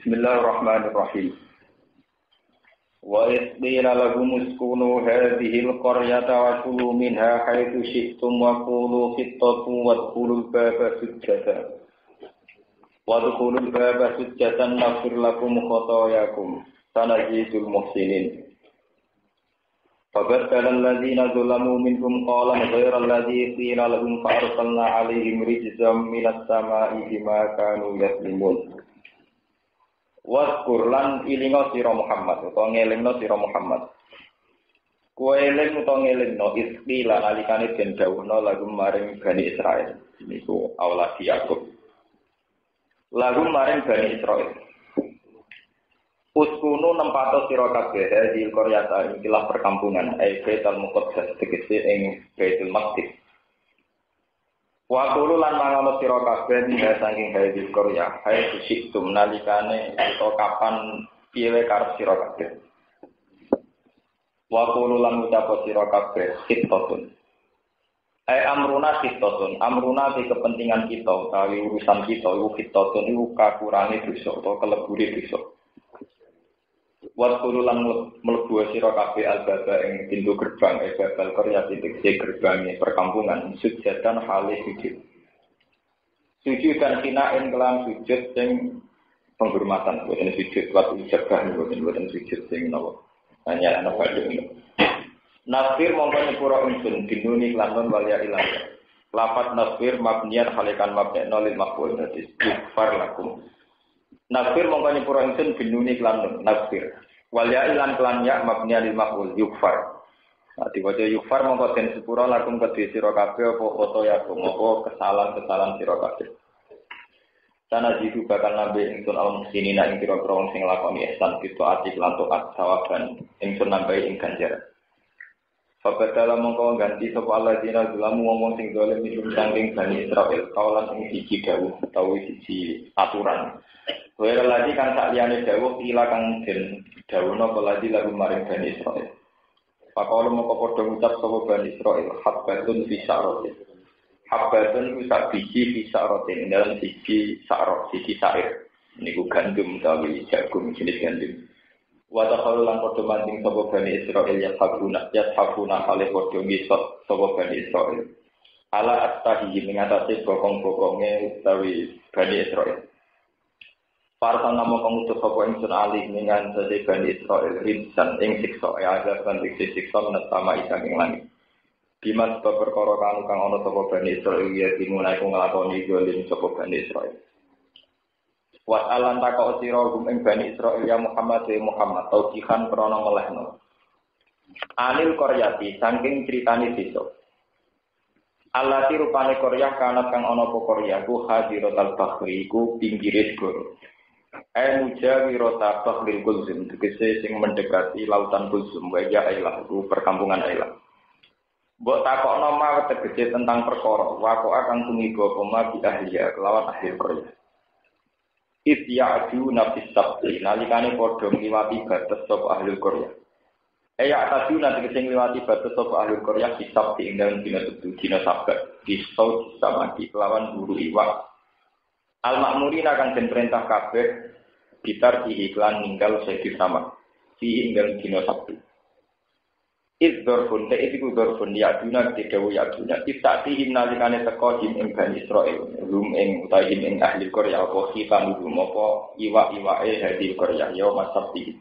Bismillahirrahmanirrahim. Wa isqila lahum uskunu hadhil qaryata wa kulu minha haitsu syi'tum wa qulu qittatun wadkhulul baba sujjatan. Wadkhulul baba sujjatan naghfir lakum khotoyakum sanazidul muhsinin. Fabaddala alladziina zalamu minhum qawlan ghayra alladzi qila lahum fa arsalna 'alaihim rijzam minas samaa'i bima kanu yaslimun. Waskur lan ilinga sira Muhammad utawa ngelingno sira Muhammad. Kowe eling utawa ngelingno istilah nalikane den dawuhna lagu maring Bani Israil. Niku aulad Yakub. Lagu maring Bani Israil. Uskunu nempato sira kabeh di Qaryata ikilah perkampungan Baitul Muqaddas tegese ing Baitul Maqdis. Wa qulu lan mangono sira kabeh ing saking Baitul Qaryah hae situm nalikane utawa kapan piye karep sira kabeh. Wa qulu lan ucap sira kabeh khittatun. Amruna khittatun, amruna di kepentingan kita utawi urusan kita iku khittatun iku kakurane dosa utawa kelebure dosa. Wa qulu lan mlebu sira kabeh albaba ing pintu gerbang Baitul Qaryah tegese gerbange perkampungan sujudan hale sujud. Sujud dan kinain kelam sujud sing penghormatan boten sujud waktu jabah boten sujud sing napa. Hanya ana badhe. Nasfir mongko nyepuro ingsun dinuni lanun walya ilang. Lafat nasfir mabniyan halekan mabna lil maqbul dadi istighfar lakum. Nasfir mongko nyepuro ingsun dinuni lanun nasfir. Walya ilang kelan ya mabniyan lil maqbul yukfar. Ati waca yukfar mongko den sepura lakum kedhe sira kabeh apa foto ya apa kesalahan-kesalahan sira kabeh. Sana jitu bakal nambe ingsun al-muslimin ing pira-pira wong sing lakoni ihsan kita ati lan taat sawaban ingsun nambahi ing ganjaran. Fabadala mongko ganti sapa alladzina zalamu wong sing dolen minum saking Bani Israil kawalan ing siji dawuh utawi siji aturan. Wira lagi kang sak liyane dawuh ila kang den dawuhna peladi lagu maring Bani Israil. Pakala mongko padha ngucap sapa Bani Israil habbatun fi sa'ratin. Habbatun iku sak biji fi sa'ratin dalam siji sa'rat siji sair. Niku gandum utawi jagung jenis gandum. Wa takhalu lan padha manting sapa Bani Israil ya sabuna kale padha ngisot sapa Bani Israil. Ala astahi mengatasi bokong-bokonge utawi Bani Israil. Para namo pengutus sapa ingsun alih dengan sese Bani Israil rinsan ing siksa ya azab lan siksa menetama isang ing langit. Dimas perkara kang ana sapa Bani Israil ya dimulai nglakoni zalim sapa Bani Israil. Wa alan takok sira gum ing Bani Israil ya Muhammad tauqihan krana melehno. Anil Qaryati saking critane desa. Allati rupane Qaryah kanat kang ana apa Qaryah ku hadiratul bahri ku pinggire segara. Mujawirata Bahril Kulzum tegese sing mendekati lautan Kulzum wa ya Ailah ku perkampungan Ailah. Mbok takokno ma tegese tentang perkara wako akan tumiba pema bi ahliya kelawan ahli Qaryah. Itya'du nafis sabti nalikane padha ngliwati batas sapa ahli Qaryah. Tadu nanti tegese ngliwati batas sapa ahli Qaryah di sabti ing dalem dina Sabtu dina Sabat di saut sama di kelawan buru iwak. Al-Ma'murin akan den perintah kabeh bitar iklan ninggal sedhi sama. Si inggal dina Sabtu. Idzorfun iku dzorfun ya duna dedawu ya duna. Istati nalikane teka ing Bani Israil. Rum ing utahe ing ahli Qaryah apa kita rum apa iwak-iwake ahli Qaryah ya Sabti.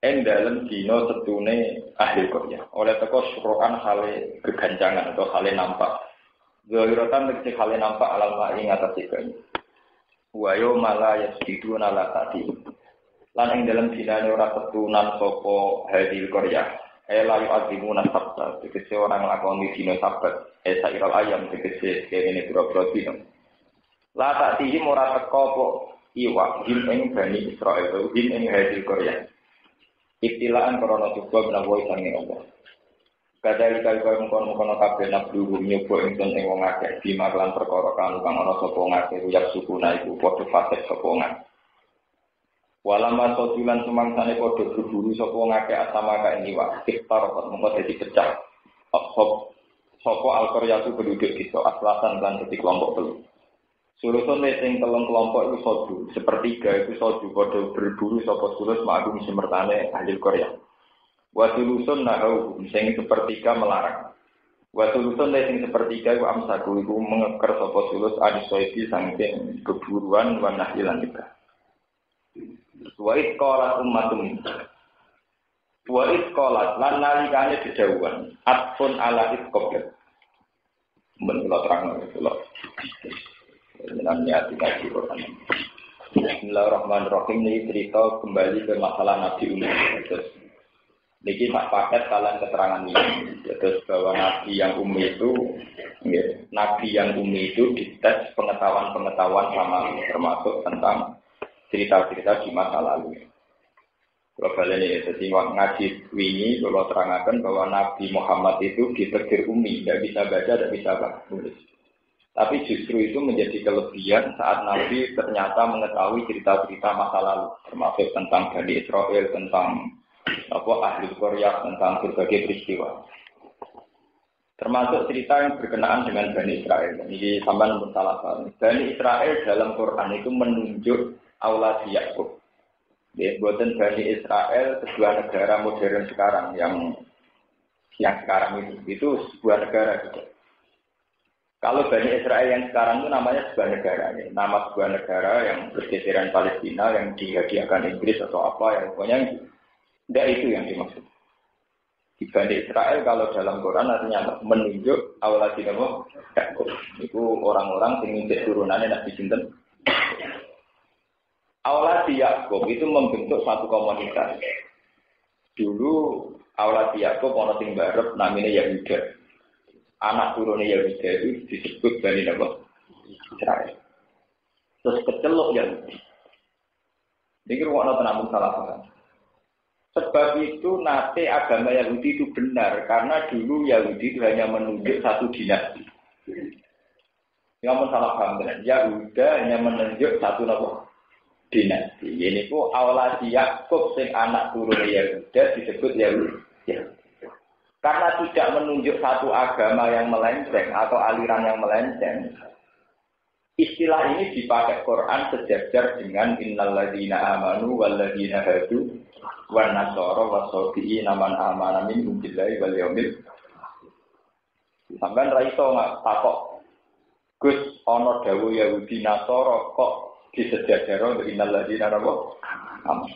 Ing dalem dina setune ahli Qaryah. Oleh teka syuruan hale geganjangan atau hale nampak. Zahiratan tegese hale nampak alal ma'i ngatasi banyu. Wa yauma la yasjuduna la tati. Lan ing dalem dinane ora tetunan sapa hadil Qaryah. La yu'adzimuna sabta. Tegese ora nglakoni dina Sabat. Sairal ayam tegese kene pira-pira dina. La tati ora teka apa iwak ing Bani Israil ing hadil Qaryah. Iktilaan karena coba menawa sange Allah. Kadali kali kaya mengkono-mengkono kabeh nabluhu nyoba ingsun ing wong akeh dimaklan perkara kang ana sapa ngakeh uyak sukuna iku padha fasik sapa ngakeh. Walama sojulan sumangsane padha berburu sapa ngakeh asama ka ing iwak iktar mengko dadi pecah. Sapa al-qaryatu penduduk desa aslasan lan dadi kelompok telu. Sulusun sing telung kelompok itu soju, sepertiga itu soju padha berburu sapa sulus ma'lum semertane ahli Korea. Wa sulusun nahau sing sepertiga melarang. Wa sulusun sing sepertiga iku amsaku iku mengeker sapa sulus adisoiti saking keburuan wa nahilan kita. Wa isqalat ummatun. Wa isqalat lan nalikane didhawuhan atfun ala isqobet. Men kula terang kula. Namanya dikaji Quran. Bismillahirrahmanirrahim. Ini cerita kembali ke masalah Nabi Umi. Terus, ini paket kalian keterangan ini. Terus bahwa Nabi yang Umi itu dites pengetahuan-pengetahuan sama termasuk tentang cerita-cerita di masa lalu. Kalau kalian ini jadi ngaji ini, kalau terangkan bahwa Nabi Muhammad itu ditegur Umi, tidak bisa baca, tidak bisa tulis. Tapi justru itu menjadi kelebihan saat Nabi ternyata mengetahui cerita-cerita masa lalu, termasuk tentang Bani Israel, tentang ahli Korea, tentang berbagai peristiwa. Termasuk cerita yang berkenaan dengan Bani Israel. Ini sampai salah satu. Bani Israel dalam Quran itu menunjuk aulad Yakub. Buatan Bani Israel sebuah negara modern sekarang yang sekarang itu sebuah negara juga. Kalau Bani Israel yang sekarang itu namanya sebuah negara, nama sebuah negara yang bergeseran Palestina yang dihadiahkan Inggris atau apa, yang pokoknya tidak itu yang dimaksud. Di Bani Israel kalau dalam Quran artinya menunjuk awal dinamo Yakub. Itu orang-orang yang menjadi turunannya Nabi Sinten. Awal Yakub itu membentuk satu komunitas. Dulu awal Yakub orang sing barep namanya Yahuda. Anak turunnya Yahuda itu disebut Bani Israel. Terus kecelok Yahudi. Ini ruang namun salah paham. Sebab itu nate agama Yahudi itu benar karena dulu Yahudi itu hanya menunjuk satu dinasti. Namun salah paham benar. Yahuda hanya menunjuk satu dinasti. Ini ku awal Yakub sing anak turunnya Yahuda disebut Yahudi. Karena tidak menunjuk satu agama yang melenceng atau aliran yang melenceng. Istilah ini dipakai Quran sejajar dengan innalladzina amanu walladzina hadu wan nasara wasabiina man amana minhum billahi wal yaumil. Sampeyan ra iso takok. Gus ana dawuh Yahudi Nasara kok disejajaro innalladzina amanu.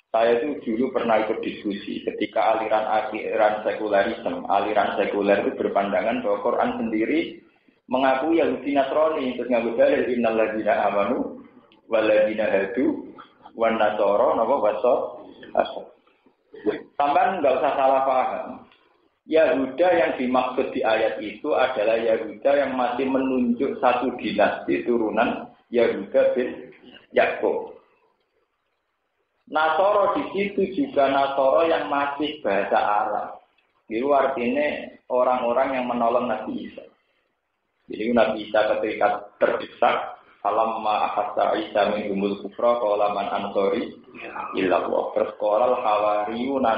Saya itu dulu pernah ikut diskusi ketika aliran sekulerisme, aliran sekuler itu berpandangan bahwa Quran sendiri mengakui Yahudi Nasrani, terus ngaku dalil innalladzina amanu walladzina hadu wan nasara Sampai enggak usah salah paham. Yahuda yang dimaksud di ayat itu adalah Yahuda yang masih menunjuk satu dinasti turunan Yahuda bin Yakub. Nasoro di situ juga Nasoro yang masih bahasa Arab. Itu artinya orang-orang yang menolong Nabi Isa. Jadi Nabi Isa ketika terdesak, falamma akhadha Isa min umul kufra qala man ansori illa Allah. Bersekolah hawariyuna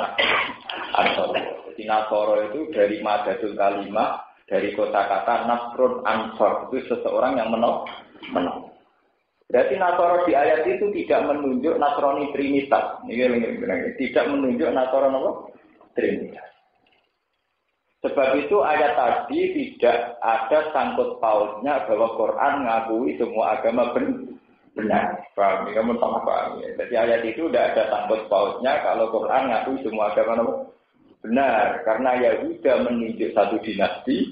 ansori. Jadi Nasoro itu dari Madadul Kalimah, dari kosakata Nasrun Ansor, itu seseorang yang menolong. Berarti Nasoro di ayat itu tidak menunjuk Nasrani Trinitas. Tidak menunjuk Nasrani Trinitas. Sebab itu ayat tadi tidak ada sangkut pautnya bahwa Quran mengakui semua agama benar. Paham? Kamu sama paham ya. Jadi ayat itu tidak ada sangkut pautnya kalau Quran mengakui semua agama benar. Karena Yahuda menunjuk satu dinasti.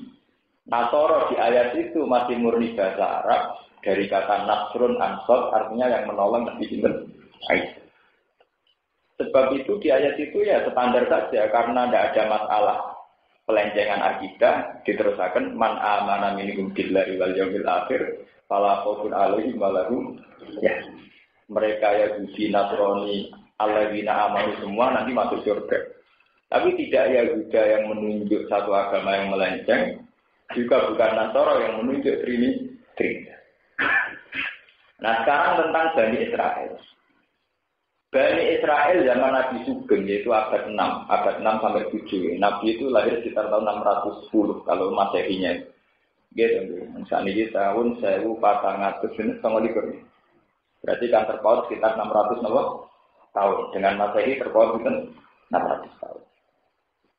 Nasoro di ayat itu masih murni bahasa Arab. Dari kata Nasrun Ansor artinya yang menolong Nabi Isa. Sebab itu di ayat itu ya standar saja karena tidak ada masalah pelencengan akidah diteruskan man amana minhum billahi wal yaumil akhir fala khaufun alaihim wa lahum ya. Mereka Yahudi Nasrani alladzina amanu semua nanti masuk surga. Tapi tidak Yahuda yang menunjuk satu agama yang melenceng, juga bukan Nasara yang menunjuk Trinitas. Nah sekarang tentang Bani Israel. Bani Israel zaman Nabi Sugeng yaitu abad 6 sampai 7. Nabi itu lahir sekitar tahun 610 kalau Masehinya. Gitu, misalnya di tahun 1400 ini sama libur. Berarti kan terpaut sekitar 600 tahun. Dengan Masehi terpaut itu 600 tahun.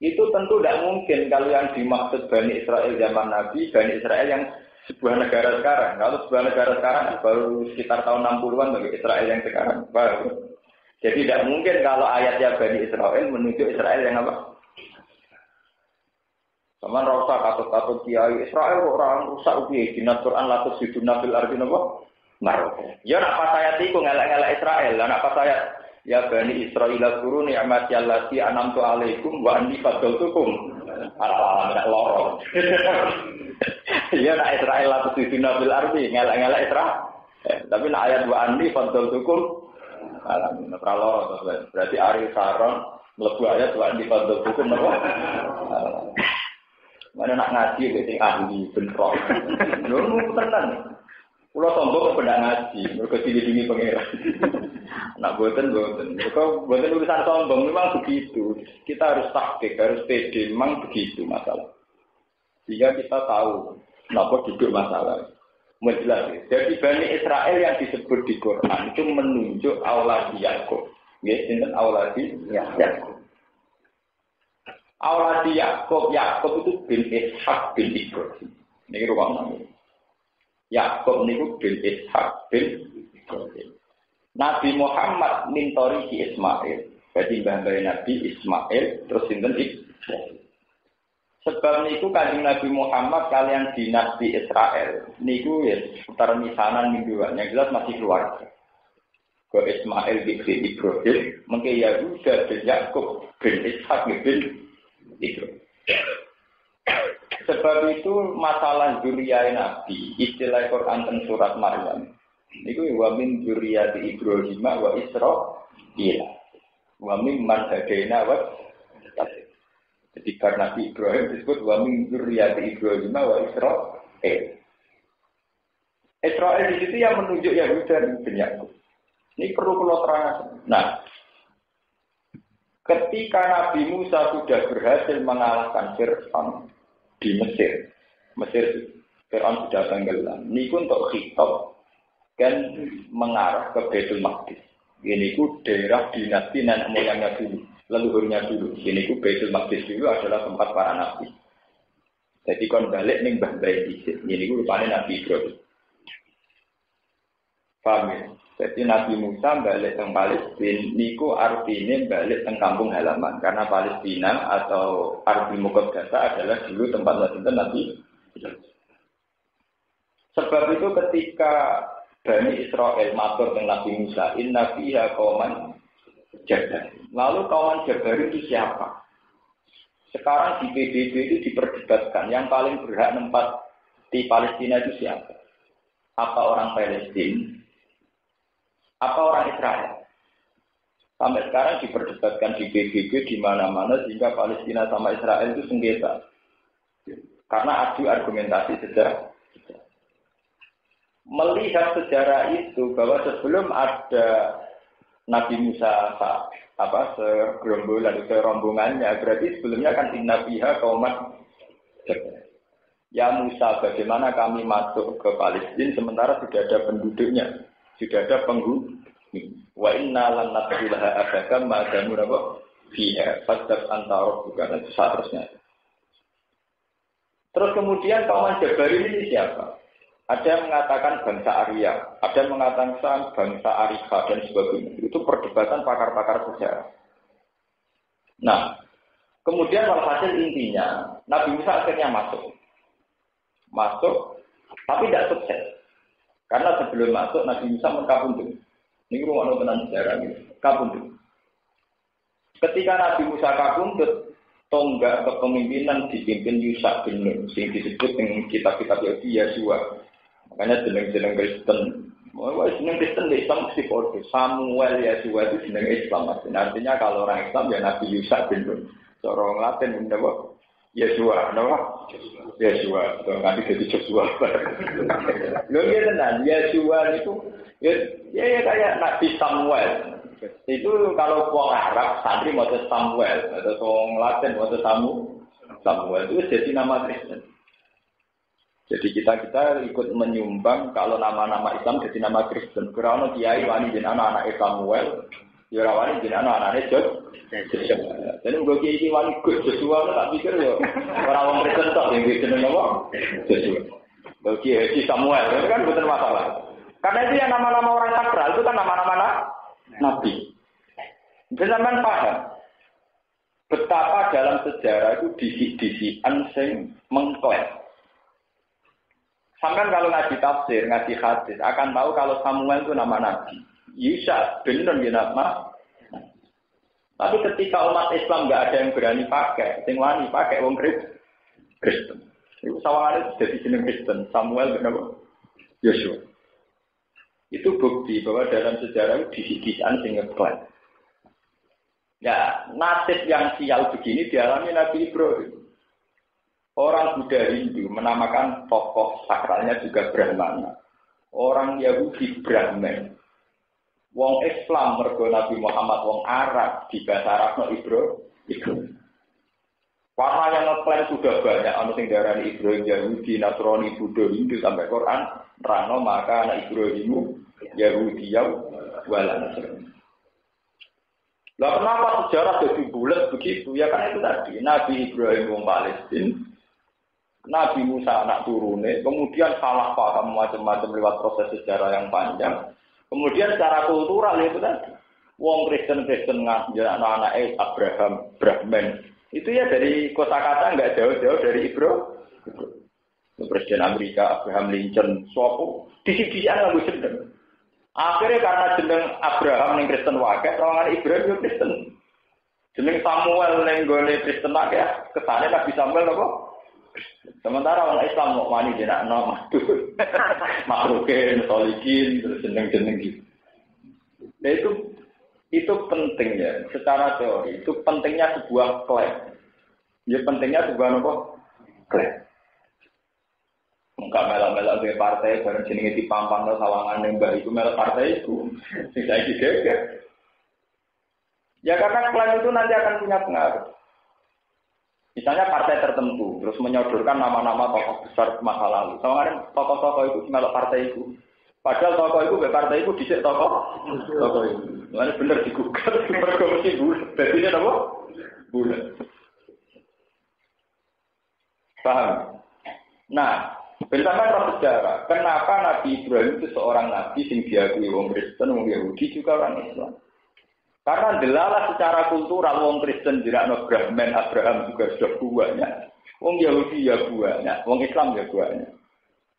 Itu tentu tidak mungkin kalau yang dimaksud Bani Israel zaman Nabi, Bani Israel yang sebuah negara sekarang. Kalau sebuah negara sekarang baru sekitar tahun 60-an bagi Israel yang sekarang. Baru. Jadi tidak mungkin kalau ayatnya Bani Israel menunjuk Israel yang apa? Sama rasa katut-katut kiai Israel orang rusak ubi di Quran latus hidup nabil arti nopo. Nah, ya nak pas ayat itu ngelak-ngelak Israel, lah nak pas ayat ya Bani Israil guru ni'mati allati an'amtu alaikum wa anni fadaltukum ala tidak lorong. Ya nak Israel latus hidup nabil arti ngelak-ngelak Israel. Tapi nak ayat wa anni fadaltukum ala tidak lorong. Berarti Ari Saron mlebu ayat wa anni fadaltukum nopo. Mana nak ngaji sing ahli bentrok. Lho tenan. Kula sombong kok ndak ngaji, mergo dilindungi pangeran. Nak boten. Mergo boten urusan sombong, memang begitu. Kita harus taktik, harus pede, memang begitu masalah. Sehingga kita tahu kenapa duduk masalah. Menjelaskan. Jadi Bani Israel yang disebut di Quran itu menunjuk aulad Yakub. Nggih, sinten aulad Yakub. Aulad Yakub itu bin Ishak bin Ibrahim. Niki ruang Yakub niku bin Ishak bin Ibrahim. Nabi Muhammad mintori si Ismail. Jadi mbah-mbah Nabi Ismail terus sinten Ibrahim. Sebab niku kanjeng Nabi Muhammad kalian dinasti Israel. Niku ya seputar misanan mingguan. Yang jelas masih keluarga. Ke Ismail bin Ibrahim, mengke Yahuda bin Yakub bin Ishak bin itu. Sebab itu masalah zuriyah Nabi, istilah Quran dan surat Maryam. Itu wa min zuriyati Ibrahim wa Israil. Wa min man hadaina wa jadi karena Nabi Ibrahim disebut wa min zuriyati Ibrahim wa Israil. Israil di situ yang menunjuk Yahuda bin Yakub. Ini perlu kalau terangkan. Nah, ketika Nabi Musa sudah berhasil mengalahkan Fir'aun di Mesir Fir'aun sudah tenggelam. Ini untuk khitab dan mengarah ke Baitul Maqdis. Ini ku daerah dinasti nenek moyangnya dulu, leluhurnya dulu. Ini ku Baitul Maqdis dulu adalah tempat para nabi. Jadi kon balik ning mbah bayi dhisik. Ini ku rupane Nabi Ibrahim. Paham ya? Jadi Nabi Musa balik ke Palestina, niku artinya balik ke kampung halaman. Karena Palestina atau Ardul Muqaddasah adalah dulu tempat Nabi. Sebab itu ketika Bani Israel matur dengan Nabi Musa, inna fiha qauman jabbar. Lalu kauman Jabbar itu siapa? Sekarang di PBB itu diperdebatkan, yang paling berhak tempat di Palestina itu siapa? Apa orang Palestina? Apa orang Israel? Sampai sekarang diperdebatkan di PBB di mana-mana sehingga Palestina sama Israel itu sengketa. Karena adu argumentasi sejarah. Melihat sejarah itu bahwa sebelum ada Nabi Musa segerombolan rombongannya, berarti sebelumnya kan inna fiha qauman jabbar. Ya Musa, bagaimana kami masuk ke Palestina sementara sudah ada penduduknya? Sudah ada penghuni. Wa inna lan nadkhulaha abadan ma damu fiha fatab antara bukan seterusnya. Terus kemudian kaum Jabbar ini siapa? Ada yang mengatakan bangsa Arya, ada yang mengatakan bangsa Arika dan sebagainya. Itu perdebatan pakar-pakar sejarah. Nah, kemudian walhasil intinya Nabi Musa akhirnya masuk, tapi tidak sukses. Karena sebelum masuk Nabi Musa mengkabundut. Ini rumah tenan sejarah ini. Kabundut. Ketika Nabi Musa kabundut, tonggak kepemimpinan dipimpin Yusa bin Nun, yang disebut dengan kitab-kitab Yahudi Yesua. Makanya jeneng-jeneng Kristen. Wah, jeneng Kristen di Islam mesti kode. Samuel Yesua itu jeneng Islam. Artinya kalau orang Islam ya Nabi Yusa bin Nun. Orang Latin apa? Yesua, apa? Yesua, nanti jadi Joshua. Loh ya tenan, Yesua itu ya kayak Nabi Samuel. Itu kalau orang Arab santri mau Samuel, atau orang Latin mau Samuel itu jadi nama Kristen. Jadi kita ikut menyumbang kalau nama-nama Islam jadi nama Kristen. Karena kiai wani jadi anak-anak Samuel, ya wani jadi anak-anak Joshua. Jadi gue kiai wani Joshua tak pikir ya orang Kristen tak yang jenenge apa? Joshua. Gue kiai Samuel itu kan bukan masalah. Karena itu yang nama-nama orang sakral itu kan nama-nama nabi. Jangan paham betapa dalam sejarah itu disik-disikan sing mengklaim. Sampai kalau ngaji tafsir, ngaji hadis, akan tahu kalau Samuel itu nama nabi. Yusha benar dia nama. Tapi ketika umat Islam nggak ada yang berani pakai, sing wani pakai wong Kristen. Itu sawangannya jadi jeneng Kristen. Samuel benar Yosua. Itu bukti bahwa dalam sejarah itu disik-disikan sing ngeklaim. Ya, nasib yang sial begini dialami Nabi Ibrahim. Orang Buddha Hindu menamakan tokoh sakralnya juga Brahmana. Orang Yahudi Brahman. Wong Islam mergo Nabi Muhammad wong Arab di bahasa Arab Ibrahim. Warna yang ngeklaim sudah banyak. Anu sing diarani Ibrahim Yahudi, Nasrani, Buddha, Hindu sampai Quran. Rano maka anak Ibrahimu Yahudi wala Nasrani. Lah kenapa sejarah jadi bulat begitu? Ya kan itu tadi Nabi Ibrahim wong Palestina. Nabi Musa anak turune, kemudian salah paham macam-macam lewat proses sejarah yang panjang. Kemudian secara kultural itu tadi, wong Kristen ngajar anak-anak Abraham, Brahman. Itu ya dari kosakata nggak jauh-jauh dari Ibrahim. Presiden Amerika Abraham Lincoln, suatu disi-disian nggak jeneng. Akhirnya karena jeneng Abraham yang Kristen wakai, orang Ibrahim yang Kristen. Jeneng Samuel yang gole Kristen wakai, kesannya Nabi Samuel apa? Sementara orang Islam mau wani jenak nama makrukin, solikin, terus jeneng-jeneng gitu. Nah itu penting ya, secara teori itu pentingnya sebuah klaim. Ya pentingnya sebuah apa? Klaim. Enggak melak-melak ke partai bareng jenenge dipampang ke sawangan mbah itu melak partai itu. Sing saiki geger. Ya karena klaim itu nanti akan punya pengaruh. Misalnya partai tertentu terus menyodorkan nama-nama tokoh besar masa lalu. Soalnya tokoh-tokoh itu melok partai itu. Padahal tokoh itu partai itu dhisik tokoh itu. Lalu bener digugat mergo mesti bulat. Dadine apa? Bulat. Paham? Nah, berdasarkan sejarah, kenapa Nabi Ibrahim itu seorang nabi sing diakui wong Kristen, wong Yahudi juga orang Islam? Karena delalah secara kultural wong Kristen jirakno Brahman Abraham juga sudah banyak. Wong Yahudi ya banyak, wong Islam ya banyak.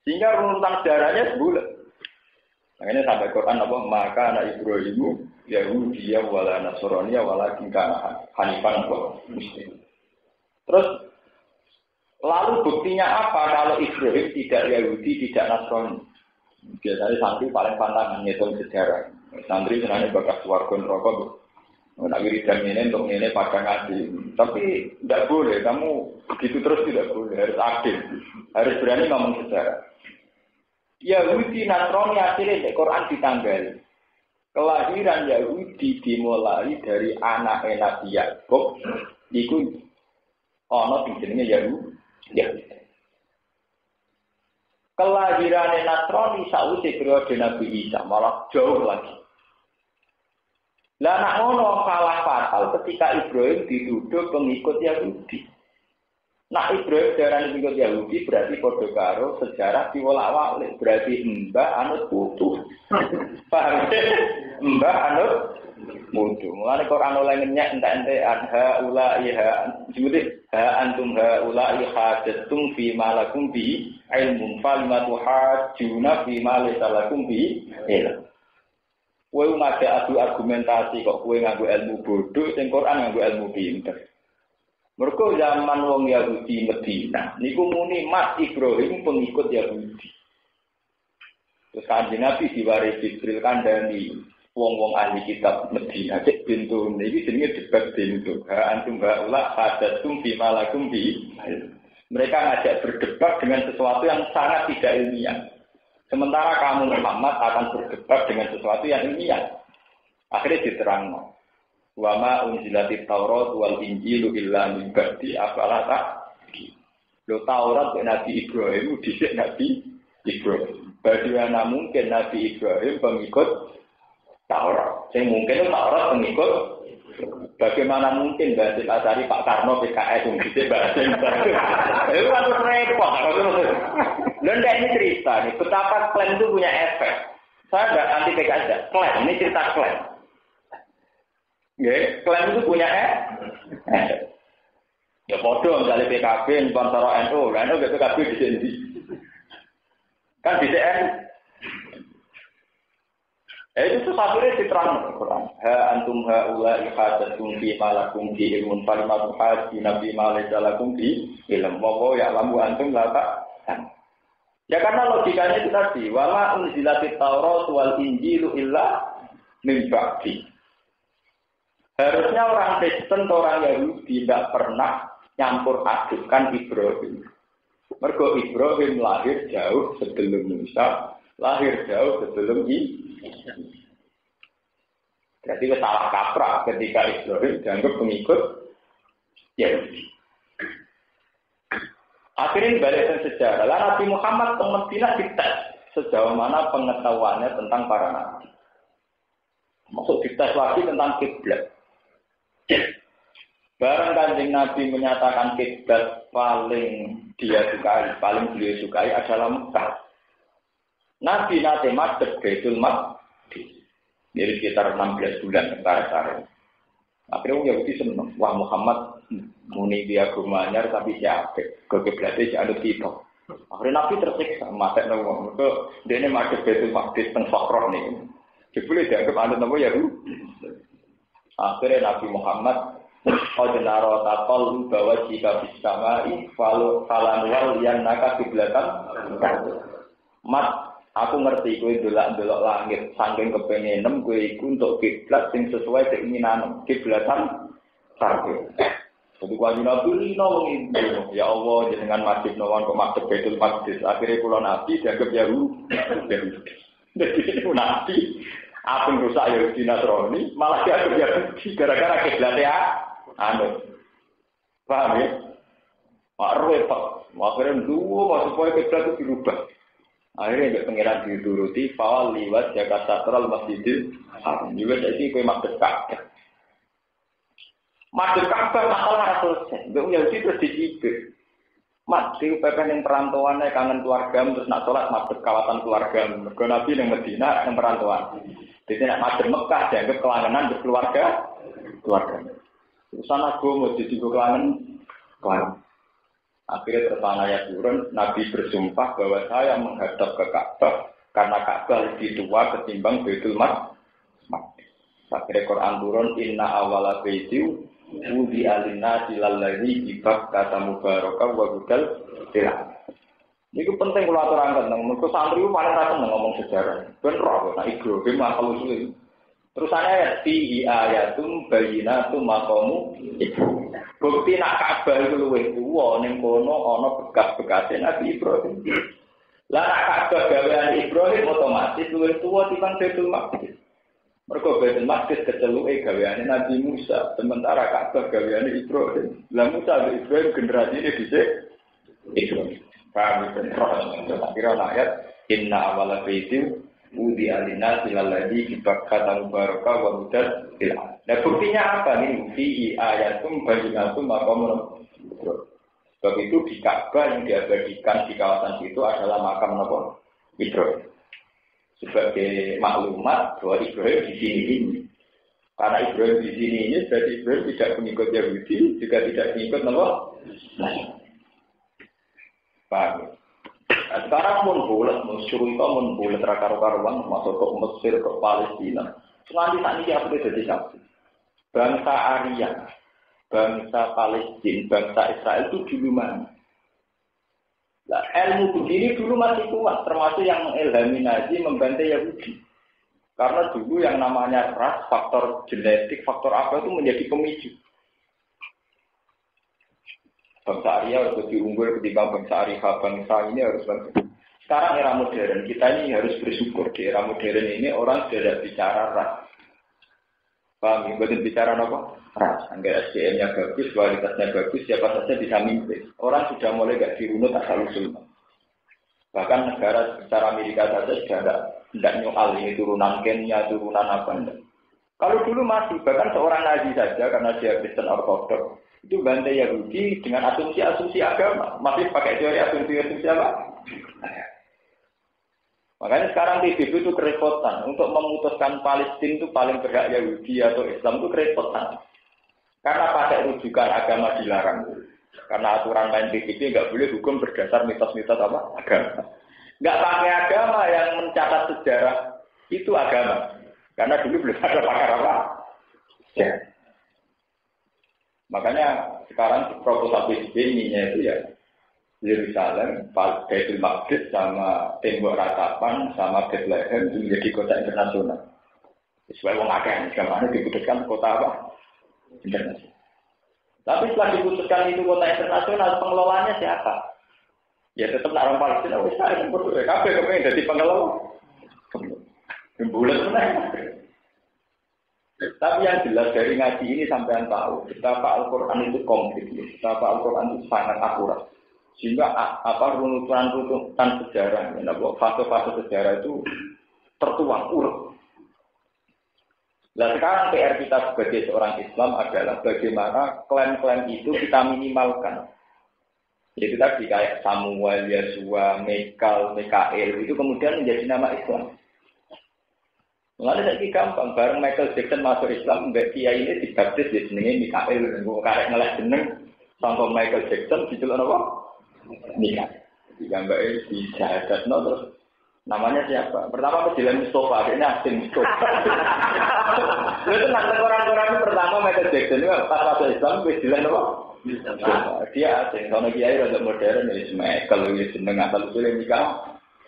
Sehingga runutan sejarahnya sebulan. Makanya sampai Quran apa maka anak Ibrahimu Yahudi wala Nasrani wala kana hanifan wa muslim. Terus lalu buktinya apa kalau Ibrahim tidak Yahudi, tidak Nasrani? Biasanya santri paling pantangan ngitung sejarah. Santri sebenarnya bakas warga neraka. Nak wiridan ini untuk ini pada ngaji. Tapi tidak boleh, kamu begitu terus tidak boleh. Harus adil, harus berani ngomong sejarah. Yahudi Nasrani akhirnya di Quran ditanggali. Kelahiran Yahudi dimulai dari anak Nabi Yakub. Iku ana jenenge Yahudi. Kelahiran Nasrani sausé periode Nabi Isa malah jauh lagi. Lah nak ngono kalah fatal ketika Ibrahim dituduh pengikut Yahudi. Nak Ibrahim darani pengikut Yahudi berarti padha karo sejarah diwolak-walik, berarti mbah anut putu. Paham? Mbah anut putu. Mulane Quran oleh ngenyek entek-entek anha ulaiha disebut ha antum ha ulai hadatum fi malakum bi ilmun falimatu hajuna fi ma laysa lakum bi ilm. Kowe ngake adu argumentasi kok kowe nganggo ilmu bodoh, sing Quran nganggo ilmu pinter. Mergo zaman wong Yahudi Medina niku muni Mas Ibrahim pengikut Yahudi. Terus Kanjeng Nabi diwaris Jibril kandhani wong-wong ahli kitab Medina cek pintu niki jenenge debat pintu. Ha antum baula hadatum fi malakum bi. Mereka ngajak berdebat dengan sesuatu yang sangat tidak ilmiah. Sementara kamu Muhammad akan berdebat dengan sesuatu yang ilmiah. Akhirnya diterangno. Wa ma unzilatit Taurat wal Injilu illa min ba'di afala ta'qilun. Lo Taurat Nabi Ibrahim dhisik Nabi Ibrahim. Bagaimana mungkin Nabi Ibrahim pengikut Taurat? Yang mungkin Taurat pengikut. Bagaimana mungkin Basil Asari Pak Karno PKS yang dhisik Basil. Itu kan repot. Dan ini cerita nih, betapa klaim itu punya efek. Saya nggak anti PKS, klaim ini cerita klaim. Ya, klaim itu punya efek. Ya bodoh misalnya PKB, sponsor NU, NU PKB di sini. Kan di CN. Itu akhirnya diterang Quran. Ha antum haula ihadatum fi malakum fi ilmun falimatu haji nabi malaikalakum fi ilm. Wa ya lamu antum la tak. Ya karena logikanya itu tadi, wala unzilatit Taurat wal Injilu illa min ba'di. Harusnya orang Kristen, orang Yahudi tidak pernah nyampur adukkan Ibrahim. Mergo Ibrahim lahir jauh sebelum Musa, lahir jauh sebelum Isa. Jadi salah kaprah ketika Ibrahim dianggap pengikut Yahudi. Akhirnya balik sejarah. Lalu Nabi Muhammad ke Madinah dites sejauh mana pengetahuannya tentang para nabi. Maksud dites lagi tentang kiblat. Barang Kanjeng Nabi menyatakan kiblat paling dia sukai, paling beliau sukai adalah Mekah. Nabi nanti madhep Baitul Maqdis. Jadi sekitar 16 bulan antara-antara. Akhirnya orang Yahudi senang. Wah Muhammad muni dia gumanyar tapi siapa? Keblatnya jangan kita. Akhirnya Nabi tersiksa. Mata nama. Dia ini madhep Baitul Maqdis teng Sokroh nih. Jebule dianggap ada nama Yahudi. Akhirnya Nabi Muhammad Qadenaro tatol bahwa jika bisamai falanwal yang naka kiblatan. Mat, aku ngerti kowe delok langit saking kepengenem kowe iku untuk kiblat sing sesuai keinginan kiblatan sarge. Jadi wajib Nabi lino mengindu. Ya Allah jenengan wajib nawan kok madhep Baitul Maqdis. Akhirnya kula Nabi dianggap Yahudi. Jadi Nabi apa yang rusak Yahudi Nasrani malah dianggap Yahudi gara-gara kiblatnya paham ya? Mak repot. Akhirnya dua supaya kiblat itu dirubah. Akhirnya ada pengiran dituruti fawal liwat jaga satral masjidil haram. Juga saya sih kue madhep Ka'bah. Madhep Ka'bah masalah selesai. Enggak Yahudi terus dicibir. Mati pepen yang perantauannya kangen keluarga terus nak sholat madhep kawasan keluarga. Mergo Nabi yang Madinah yang perantauan. Jadi nak madhep Mekah dianggap kelangenan berkeluarga. Urusan agama jadi kelangan. Akhirnya terpana ya turun, Nabi bersumpah bahwa saya menghadap ke Ka'bah karena Ka'bah lebih tua ketimbang Baitul Maqdis. Akhirnya Quran turun, inna awala baitiu wudi alina silalladzi ibak kata mubarakah wa gudal tilah. Ini penting kalau aturan tentang mereka santri itu paling rasa ngomong sejarah. Bener, nah Ibrahim akal usul. Terus ayat fi ayatum bayyinatum maqamu Ibrahim. Bukti nak Ka'bah itu luwih tuwa ning kono ana bekas-bekase Nabi Ibrahim. Lah nak Ka'bah gaweane Ibrahim otomatis luwih tuwa timbang Baitul Maqdis. Mergo Baitul Maqdis keteluke gaweane Nabi Musa, sementara Ka'bah gaweane Ibrahim. Lah Musa dan Ibrahim generasine dhisik Ibrahim. Paham ben roh. Kira ayat inna awala baitiu Udi alina silalladzi dibakata mubarakah wa hudal fil ard. Nah buktinya apa nih? Fi ayatum bayyinatum maqamun. Sebab itu di Ka'bah yang diabadikan di kawasan itu adalah makam Nabi Ibrahim. Sebagai maklumat bahwa Ibrahim di sini ini. Karena Ibrahim di sini ini berarti Ibrahim tidak mengikut Yahudi, juga tidak mengikut Nabi. Paham? Sekarang pun boleh, Syurga pun boleh terkar-karuan masuk ke Mesir, ke Palestina. Nanti saat ini apa jadi saksi? Bangsa Arya, bangsa Palestina, bangsa Israel itu dulu mana? Nah, ilmu begini dulu masih kuat, termasuk yang mengilhami Nazi membantai Yahudi. Karena dulu yang namanya ras, faktor genetik, faktor apa itu menjadi pemicu. Bangsa Arya harus lebih unggul ketimbang bangsa Arya. Bangsa ini harus bangsa. Sekarang era modern, kita ini harus bersyukur. Di era modern ini orang tidak bicara ras. Paham ya? Bukan bicara apa? Ras. Enggak SDM-nya bagus, kualitasnya bagus, siapa saja bisa mimpin. Orang sudah mulai gak dirunut asal-usul. Bahkan negara secara Amerika saja sudah tidak nyoal ini turunan Kenya, turunan apa enggak. Kalau dulu masih, bahkan seorang Nazi saja karena dia Kristen Ortodok itu bantai Yahudi dengan asumsi-asumsi agama, masih pakai teori asumsi apa? Makanya sekarang PBB itu kerepotan untuk memutuskan Palestina itu paling berhak Yahudi atau Islam itu kerepotan. Karena pakai rujukan agama dilarang. Karena aturan main PBB nggak boleh hukum berdasar mitos-mitos apa? Agama. Nggak pakai agama yang mencatat sejarah itu agama. Karena dulu belum ada pakar apa? Ya. Makanya sekarang proposal PBB ininya itu ya Yerusalem, Baitul Maqdis sama tembok ratapan sama Bethlehem itu menjadi kota internasional. Sesuai wong akeh kemana diputuskan kota apa? Internasional. Tapi setelah diputuskan itu kota internasional, pengelolanya siapa? Ya tetap orang Palestina wis saya kabeh kepengen dadi pengelola. Bulan mana? Tapi yang jelas dari ngaji ini sampean tahu, betapa Al-Qur'an itu komplit, betapa Al-Qur'an itu sangat akurat. Sehingga runutan sejarah, fase-fase sejarah itu tertuang urut. Nah sekarang PR kita sebagai seorang Islam adalah bagaimana klaim-klaim itu kita minimalkan. Jadi tadi kayak Samuel, Yesua, Mikael itu kemudian menjadi nama Islam. Mengenai lagi gampang, bareng Michael Jackson masuk Islam, Mbak Kiai ini dibaptis di jenenge Mikael, karek ngelak jeneng sampai Michael Jackson dijuluk apa? Mikael. Jika Mbak ini dijahadat, terus namanya siapa? Pertama Jalan Mustafa, akhirnya Asin Mustafa. Itu nanti orang-orang itu pertama Michael Jackson itu pas masuk Islam, Jalan apa? Dia Asin, kalau Kiai rada modern, ya Michael, ya jeneng asal usulnya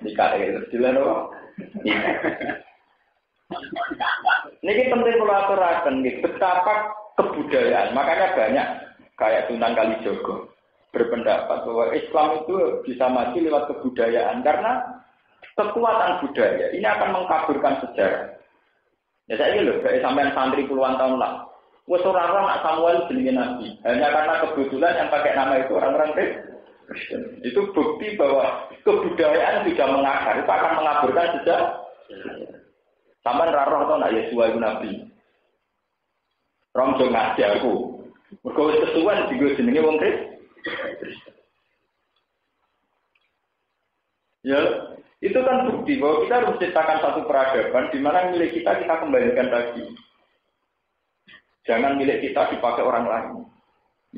Mikael, Jalan apa? Ini penting kalau aturakan, betapa kebudayaan. Makanya banyak kayak Sunan Kalijogo berpendapat bahwa Islam itu bisa maju lewat kebudayaan karena kekuatan budaya ini akan mengkaburkan sejarah. Ya saya ini loh, saya sampai santri puluhan tahun lah. Wes orang-orang nak Samuel jenenge Nabi, hanya karena kebetulan yang pakai nama itu orang-orang Kristen. Itu bukti bahwa kebudayaan tidak mengakar, itu akan mengaburkan sejarah. Sampai raro atau nak Yesua itu Nabi. Rom jong ngaji aku. Mergo wis kesuwen dienggo jenenge wong Kristen. Ya, itu kan bukti bahwa kita harus menciptakan satu peradaban di mana milik kita kembalikan lagi. Jangan milik kita dipakai orang lain.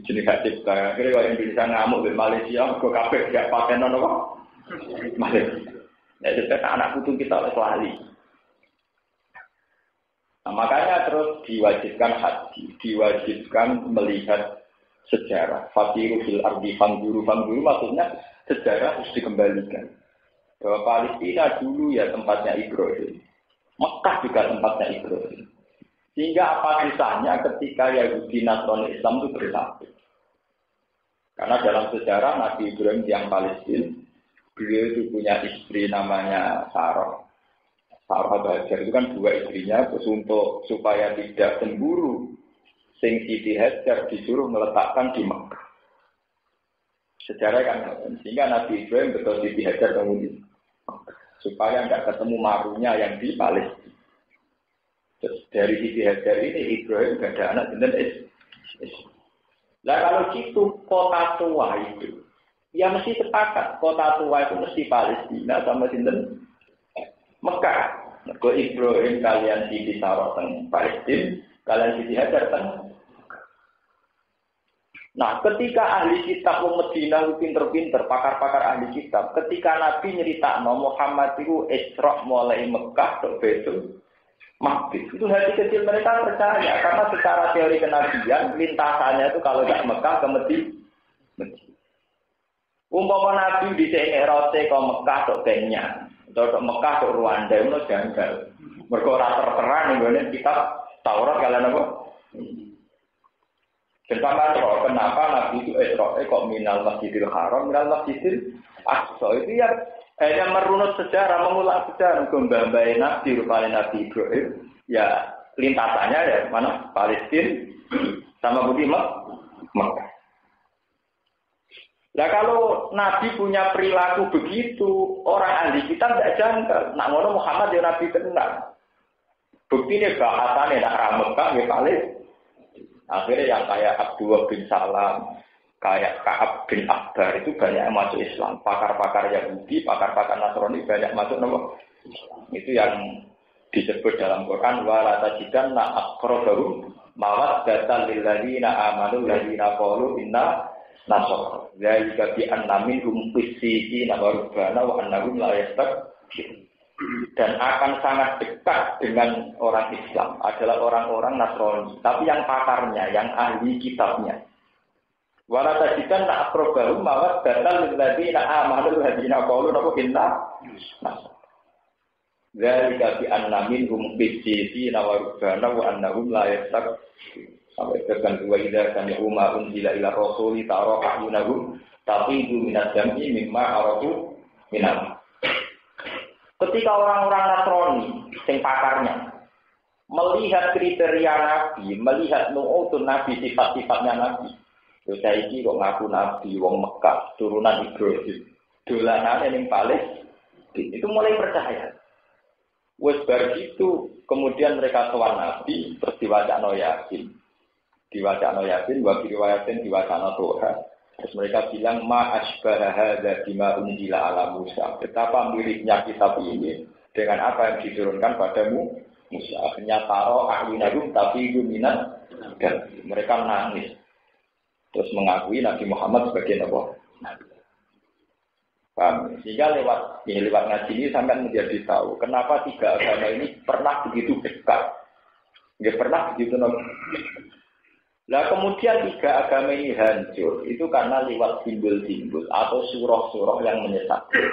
Jenis hak cipta. Kira kalau Indonesia ngamuk di Malaysia, mergo kabeh gak pakai nono kok. Malaysia. Ya itu anak putu kita oleh lali. Nah, makanya terus diwajibkan haji, diwajibkan melihat sejarah. Fatiru fil ardi fangguru maksudnya sejarah harus dikembalikan. Bahwa Palestina dulu ya tempatnya Ibrahim, Mekah juga tempatnya Ibrahim. Sehingga apa kisahnya ketika Yahudi Nasrani Islam itu bersatu? Karena dalam sejarah Nabi Ibrahim yang Palestina, beliau itu punya istri namanya Sarah. Sarah Hajar itu kan dua istrinya, terus untuk supaya tidak cemburu, Sing Siti Hajar disuruh meletakkan di Mekah. Sejarah kan, sehingga Nabi Ibrahim betul Siti Hajar kemudian supaya tidak ketemu marunya yang di Palestina. Terus dari Siti Hajar ini Ibrahim tidak ada anak dan Nah kalau gitu kota tua itu, ya mesti sepakat kota tua itu mesti Palestina sama sinten. Mekah, mergo Ibrahim kalian Siti Sarah teng Palestina, kalian Siti Hajar teng. Nah, ketika ahli kitab wong Madinah pinter-pinter, pakar-pakar ahli kitab, ketika Nabi nyeritakno Muhammad itu Isra mulai Mekah ke Baitul Maqdis, itu hati kecil mereka percaya karena secara teori kenabian lintasannya itu kalau tidak Mekah ke Madinah. Umpama Nabi di Mi'raj ke Mekah ke Kenya. Untuk Mekah ke Rwanda itu janggal. Mergo ora tertera ning kitab Taurat kalian apa? Kenapa kenapa Nabi itu Isra'il kok minal Masjidil Haram, minal Masjidil Aqsa itu ya hanya merunut sejarah, mengulang sejarah. Mbah-mbah Nabi rupanya Nabi Ibrahim ya lintasannya ya mana Palestina sama Budi Mekah. Nah kalau Nabi punya perilaku begitu, orang ahli kitab tidak janggal. Nak ngono Muhammad ya Nabi kenal. Bukti ini bahasannya nak Mekah ya Palestina. Akhirnya yang kayak Abdullah bin Salam, kayak Ka'ab bin Akbar itu banyak yang masuk Islam. Pakar-pakar Yahudi, pakar-pakar Nasrani banyak masuk Islam. Itu yang disebut dalam Quran wala tajidanna aqrabahum mawaddatan lil ladzina amanu ladzina qalu inna nasara. Zalika bi anna minhum qissina wa rubbana wa annahum la yastakbirun. Dan akan sangat dekat dengan orang Islam adalah orang-orang Nasrani, tapi yang pakarnya, yang ahli kitabnya. Wala tajidanna aqrabahum mawaddatan lil ladzina amanu ladzina qalu inna nasara. Zalika bi anna minhum qissina wa rubbana wa annahum la yastakbirun. Sampai tekan dua ida kami umma unzila ila rasuli tara ayunahum taqidu minad dam'i mimma aradu minam. Ketika orang-orang Nasrani sing pakarnya melihat kriteria Nabi, melihat nu'utun Nabi, sifat-sifatnya Nabi. Yo saiki kok ngaku Nabi wong Mekah, turunan Ibrahim. Dolanane ning Palestina. Itu mulai percaya. Wes bar itu kemudian mereka sowan Nabi terus diwacana Yasin. Diwacana Yasin wa riwayatin diwacana Tuhan. Terus mereka bilang ma asbaha hadza bima unzila ala Musa. Betapa miripnya kitab ini dengan apa yang diturunkan padamu Musa. Akhirnya taro ahyunahum tafidu minat dan mereka nangis. Terus mengakui Nabi Muhammad sebagai Nabi. Paham? Sehingga lewat ngaji ini sampai menjadi tahu kenapa tiga agama ini pernah begitu dekat. Nggak pernah begitu Nah kemudian tiga agama ini hancur itu karena lewat simbol-simbol atau surah-surah yang menyesatkan.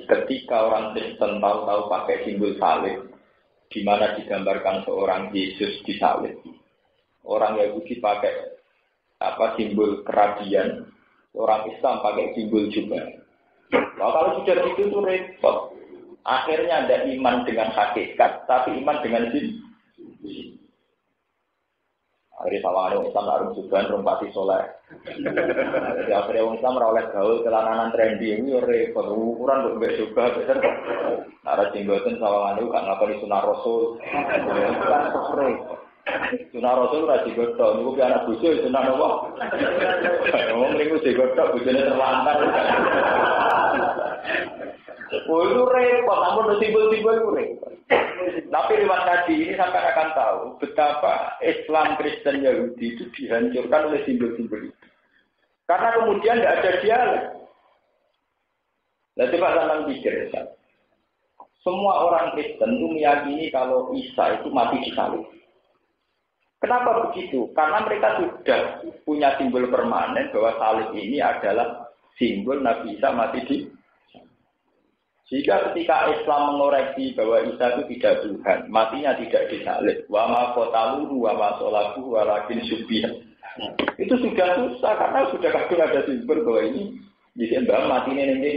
Ketika orang Kristen tahu-tahu pakai simbol salib, di mana digambarkan seorang Yesus disalib. Orang Yahudi pakai simbol kerabian, orang Islam pakai simbol juga. Nah, kalau sudah gitu tuh repot. Akhirnya ada iman dengan hakikat, tapi iman dengan simbol. Akhirnya sama ada Islam harus juga rompati soleh. Jadi akhirnya orang Islam merawat gaul celananan trendy ini repot. Ukuran untuk juga bener. Nara jenggoten sama anu gak ngapa di sunah Rasul. Kan repot. Sunah Rasul ora digodhog niku ki anak bojo sunah napa? Wong niku digodhog bojone terlantar. Itu repot, namun timbul-timbul itu repot. Tapi lewat tadi ini sampai akan tahu betapa Islam Kristen Yahudi itu dihancurkan oleh simbol-simbol itu. Karena kemudian tidak ada dialog. Nah, coba sampean pikir, semua orang Kristen itu meyakini kalau Isa itu mati di salib. Kenapa begitu? Karena mereka sudah punya simbol permanen bahwa salib ini adalah simbol Nabi Isa mati di. Jika ketika Islam mengoreksi bahwa Isa itu tidak Tuhan, matinya tidak disalib, wa ma qataluhu wa ma salabuhu walakin syubbiha. Itu sudah susah karena sudah kadung ada simbol bahwa ini disembah matinya ini.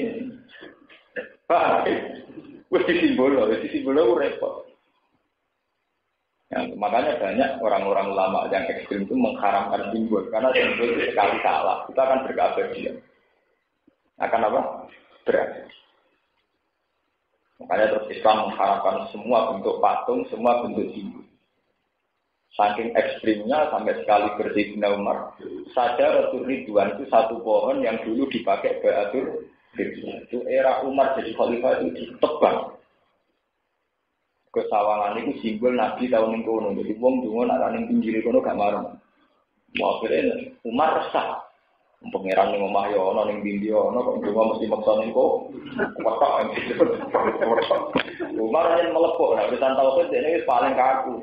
Pak, wis simbol repot. Ya, makanya banyak orang-orang ulama yang ekstrem itu mengharamkan simbol karena simbol itu sekali salah, itu akan berkeabadian. Akan apa? Berabadi. Makanya terus Islam mengharapkan semua bentuk patung, semua bentuk simbol. Saking ekstrimnya sampai sekali Sayyidina Umar, saja Rasul Ridwan itu satu pohon yang dulu dipakai Baitul Ridwan. Itu era Umar jadi khalifah itu ditebang. Kesawangan itu simbol Nabi tahun yang kono. Jadi wong dungo nak ning pinggir kono gak marem. Akhirnya Umar resah. Pangeran ning omah yo ana ning ndi ana kok dungo mesti maksa ning kok. Wetok ing situ. Umar yen melepok nek urusan tauhid dene wis paling kaku.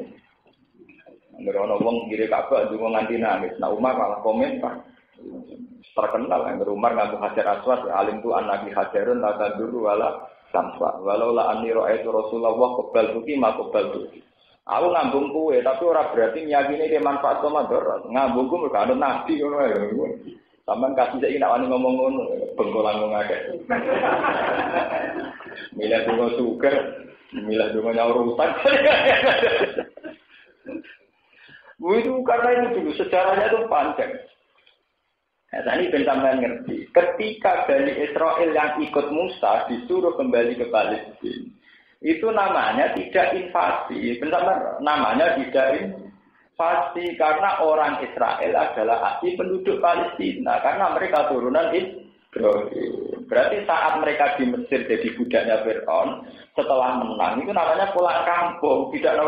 Angger ana wong ngire Ka'bah dungo nganti nangis. Nah Umar malah komen Pak. Terkenal angger Umar nganggo Hajar Aswad alim tu anaki hajarun taduru wala sampa. Walau la anni ra'aitu Rasulullah qabal tuki ma qabal tuki. Aku ngambung kuwe tapi ora berarti nyakine ke manfaat sama darat. Ngambungku mergo ana nabi ngono ae. Sampeyan kasih saiki nak wani ngomong ngono, bengkolan wong akeh. Milih donga sugar, milih donga nyaur utang. Itu karena itu dulu sejarahnya itu panjang. Nah, tadi sampean ngerti. Ketika Bani Israel yang ikut Musa disuruh kembali ke Palestina, itu namanya tidak invasi. Benar, namanya tidak invasi karena orang Israel adalah asli penduduk Palestina karena mereka turunan Ibrahim. Berarti saat mereka di Mesir jadi budaknya Fir'aun, setelah menang itu namanya pulang kampung, tidak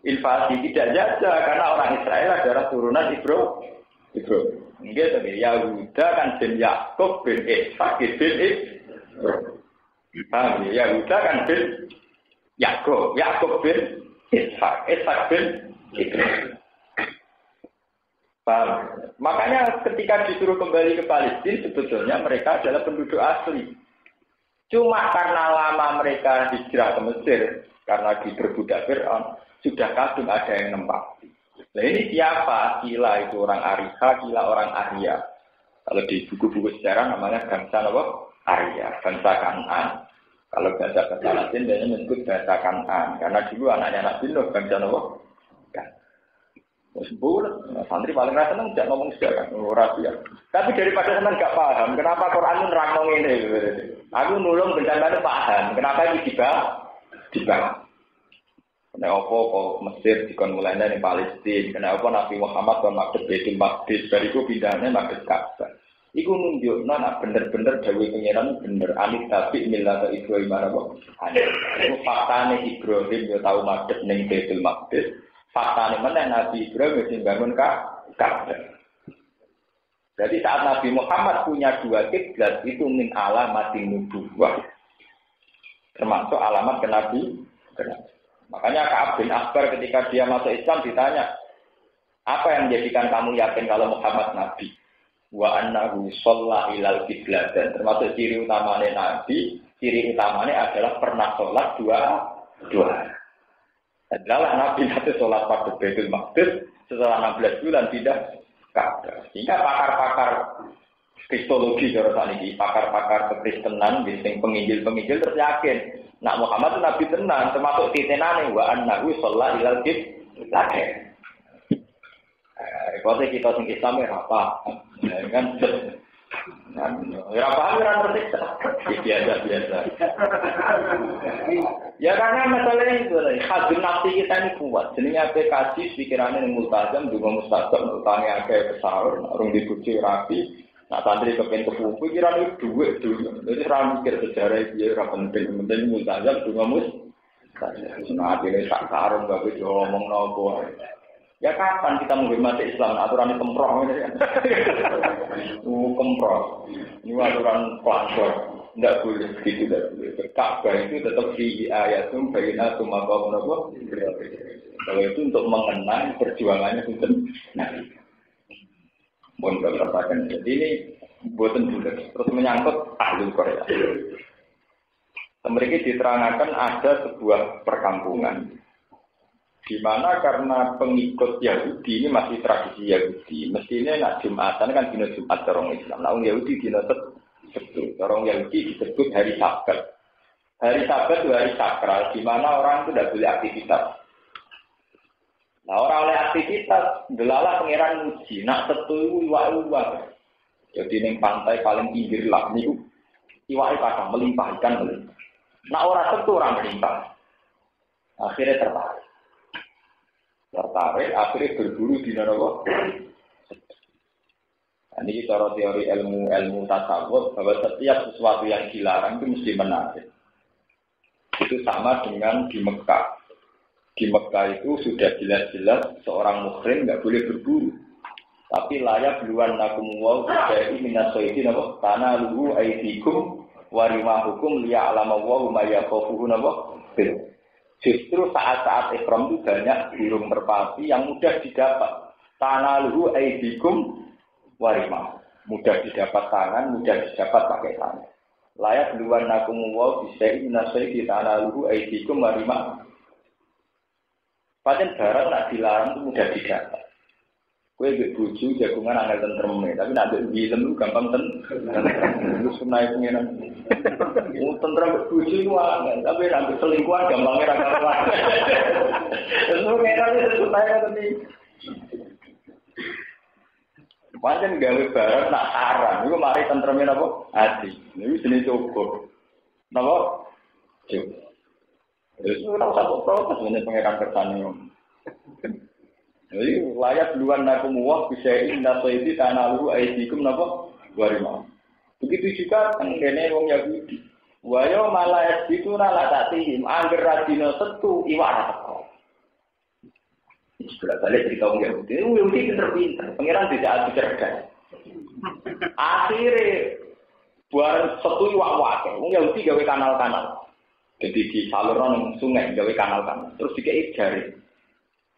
invasi, tidak jajah karena orang Israel adalah turunan Ibrahim. Dia tadi Yahuda kan bin Yakub bin Ishak bin Ibrahim. Yahuda kan bin Yakub bin Ishak bin Ibrahim. Paham? Makanya ketika disuruh kembali ke Palestina sebetulnya mereka adalah penduduk asli. Cuma karena lama mereka hijrah ke Mesir karena diperbudak Fir'aun sudah kadung ada yang nempati. Nah ini siapa? Kila itu orang Ariha, Kila orang Arya. Kalau di buku-buku sejarah namanya bangsa apa? Arya, bangsa Kan'an. Kalau bahasa Latin dia menyebut bahasa Kan'an. Karena dulu anaknya Nabi Nuh bangsa apa? Bulat, santri paling rasa senang tidak ngomong sejarah, rahasia. Tapi daripada senang nggak paham, kenapa Quran itu nerangong ini? Aku nulung bencana paham, kenapa ini dibahas? Kenapa kok Mesir dikon mulainya di Palestina? Kenapa Nabi Muhammad kon madhep Baitul Maqdis bariku pindahane madhep Ka'bah? Iku nunjukno nek bener-bener dawuh pangeran bener alit tapi milata Ibrahim apa? Iku faktane Ibrahim yo tau madhep ning Baitul Maqdis. Faktane meneh Nabi Ibrahim wis bangun Ka'bah. Jadi saat Nabi Muhammad punya dua kiblat itu min alamatin nubuwah. Termasuk alamat ke Nabi. Makanya Ka'ab bin Akbar ketika dia masuk Islam ditanya, apa yang menjadikan kamu yakin kalau Muhammad Nabi? Wa annahu shalla ilal qiblat. Dan termasuk ciri utamanya Nabi, ciri utamanya adalah pernah sholat dua. Adalah Nabi nanti sholat pada Baitul Maqdis setelah 16 bulan tidak Ka'bah. Sehingga pakar-pakar kristologi saat ini, pakar-pakar kekristenan, biasanya penginjil terus yakin. Nak Muhammad itu Nabi tenan, termasuk titenane wa annahu shalla ilal qiblat. Kalau kita sing Islam ya apa? Kan ya paham kan tersiksa. Biasa. Ya karena masalah itu hadun nafsi kita ini kuat. Jenenge ape kaji pikirannya yang multazam juga mustaqim utangnya akeh besar, urung dibuci rapi. Nah, santri kepen kepu pikiran itu duit dulu. Jadi ra mikir sejarah dia ra penting multazam juga nah, akhirnya sak karung gak bisa ngomong nopo. Ya kapan kita menghormati Islam? Aturan kemproh ini kan. Kemproh. Ini aturan pelanggar. Tidak boleh begitu. Ka'bah itu tetap di ayatum bayinatum maqam nopo. Kalau itu untuk mengenang perjuangannya itu nah. Mohon katakan. Jadi ini buatan bulat. Terus menyangkut ahli Korea. Mereka diterangkan ada sebuah perkampungan. Di mana karena pengikut Yahudi ini masih tradisi Yahudi. Mestinya nak Jumatan kan dina Jumat orang Islam. Nah, orang Yahudi dina Sabtu. Orang Yahudi disebut hari Sabat. Hari Sabat itu hari sakral, di mana orang itu tidak boleh aktivitas. Nah, orang oleh aktivitas, delalah pangeran muji. Nak Sabtu itu iwak-iwak. Jadi ning pantai paling pinggir lah niku iwak kadang melimpah ikan melimpah. Nah, orang Sabtu orang melimpah. Akhirnya tertarik, akhirnya berburu di Narawa. Ini cara teori ilmu tasawuf bahwa setiap sesuatu yang dilarang itu mesti menarik. Itu sama dengan di Mekah. Di Mekah itu sudah jelas-jelas seorang muhrim nggak boleh berburu. Tapi layak duluan nakumullah dari minasoidin apa? Tanah luhu aidikum warimahukum liya'lamawahu mayakofuhu apa? Justru saat-saat ihram itu banyak burung merpati yang mudah didapat. Tanaluhu aidikum warimah. Mudah didapat tangan, mudah didapat pakai tangan. Layak luar nakumullah bisai nasai di tanaluhu aidikum warimah. Paten barang nak dilarang itu mudah didapat. Kue berbuju jagungan angel tentremnya, tapi nak film itu gampang lu sunai pengiran. Tentrem berbuju itu angel, tapi nak selingkuhan gampangnya raka-raka. Terus pengiran itu sunai kan tadi. Pancen gawe barang nak haram, iku mari tentreme napa? Ati. Niku jenenge cukup. Napa? Cukup. Terus ora usah protes meneh pengeran kersane. Jadi layak duluan nakum wah bisa indah soidi tanah lu aidikum napa? Warima. Begitu juga tenggene wong Yahudi. Wayo malah itu nala tak tim, angger radina setu iwak teko. Istilah balik cerita wong Yahudi pinter-pinter, pangeran tidak cerdas. Akhirnya buat setu iwak wae, wong Yahudi gawe kanal-kanal. Jadi di saluran sungai gawe kanal-kanal, terus dikei jari.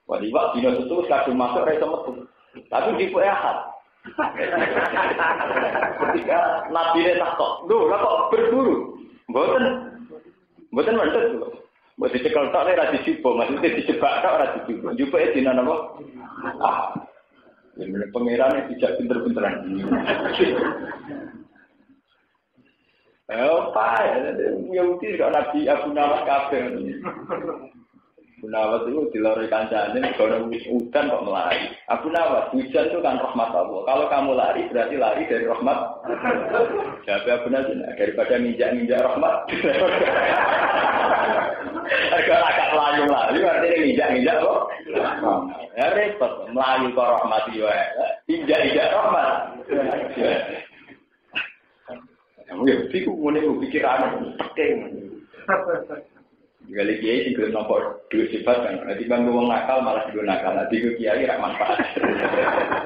Wah iwak dina setu kadung masuk ra iso metu. Tapi dipehat. Ketika Nabi takok, "Lho, lah kok berburu?" Mboten mantes lho. Mbok dicekel tok ora dicoba, maksudnya dijebak tok ora dicoba. Jupake dina napa? Ini pangeran tidak pinter-pinteran. Apa ya uti kok Nabi Abu Nawas kabeh. Abu Nawas itu dilari kancane kalau hujan kok melari. Abu Nawas hujan itu kan rahmat Allah. Kalau kamu lari berarti lari dari rahmat. Siapa Abu Nawas daripada minjak rahmat. Agak melayu lari berarti minjak kok. Ya repot melayu kok rahmat juga. Minjak rahmat. Kamu ya pikir ngene pikiran penting. Kali kiai sing gelem nampa duit sifat kan, nanti bang wong nakal malah juga nakal, nanti gue kiai rak manfaat.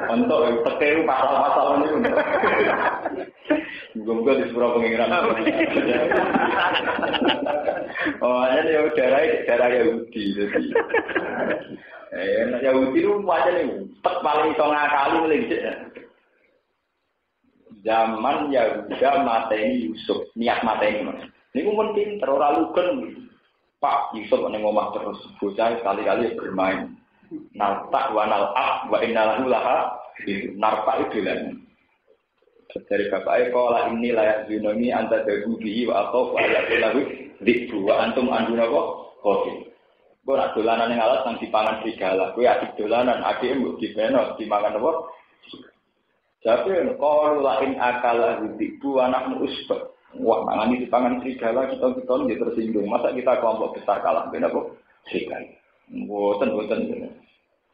Untuk tekeu pasal-pasal niku. Muga-muga di sepuro pengiran. Oh, ana yo darah Yahudi dadi. Yahudi lu macam ni, paling iso ngakali mulai dhisik. Zaman Yahuda mateni Yusuf, niat mateni Mas. Niku mun pinter ora lugen. Pak Yusuf ning omah terus bocah sekali-kali bermain. Nartak wa nal'ab wa innalahu laha nartak itu lan. Dari bapake kala ini layak dinomi anta dagubi wa aqaf wa ayatulahu dikbu wa antum anduna kok kopi. Kok nak dolanan ning alas nang dipangan serigala. Kowe adik dolanan adike mbok dibeno dimangan apa? Jadi kalau lain akal dikbu anakmu usbah. Wah, mangan di pangan serigala kita dia tersinggung. Masa kita kelompok besar kalah beda kok serigala. Boten.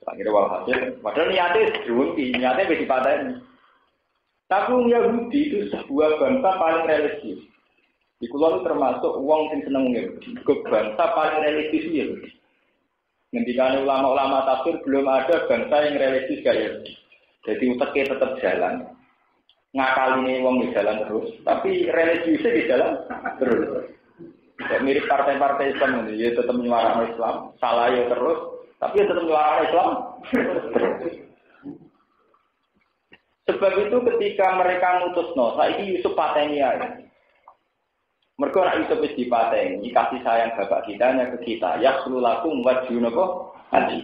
Akhirnya walhasil, padahal niatnya diunti, niatnya beda paten. Tapi Yahudi itu sebuah bangsa paling religius. Di kulon termasuk uang yang seneng Yahudi. Bangsa paling religius Yahudi. Ketika ulama-ulama tafsir belum ada bangsa yang religius kayak Yahudi. Jadi uteknya tetap jalan. Ngakal ini wong di jalan terus, tapi religiusnya di jalan terus. Ya, mirip partai-partai Islam ini, ya tetap menyuarakan Islam, salah ya terus, tapi ya tetap menyuarakan Islam terus. Sebab itu ketika mereka ngutus saiki Yusuf pateni ae. Mergo nek Yusuf wis dipateni, kasih sayang bapak kitanya ke kita, yakhlullakum wajhunako ati.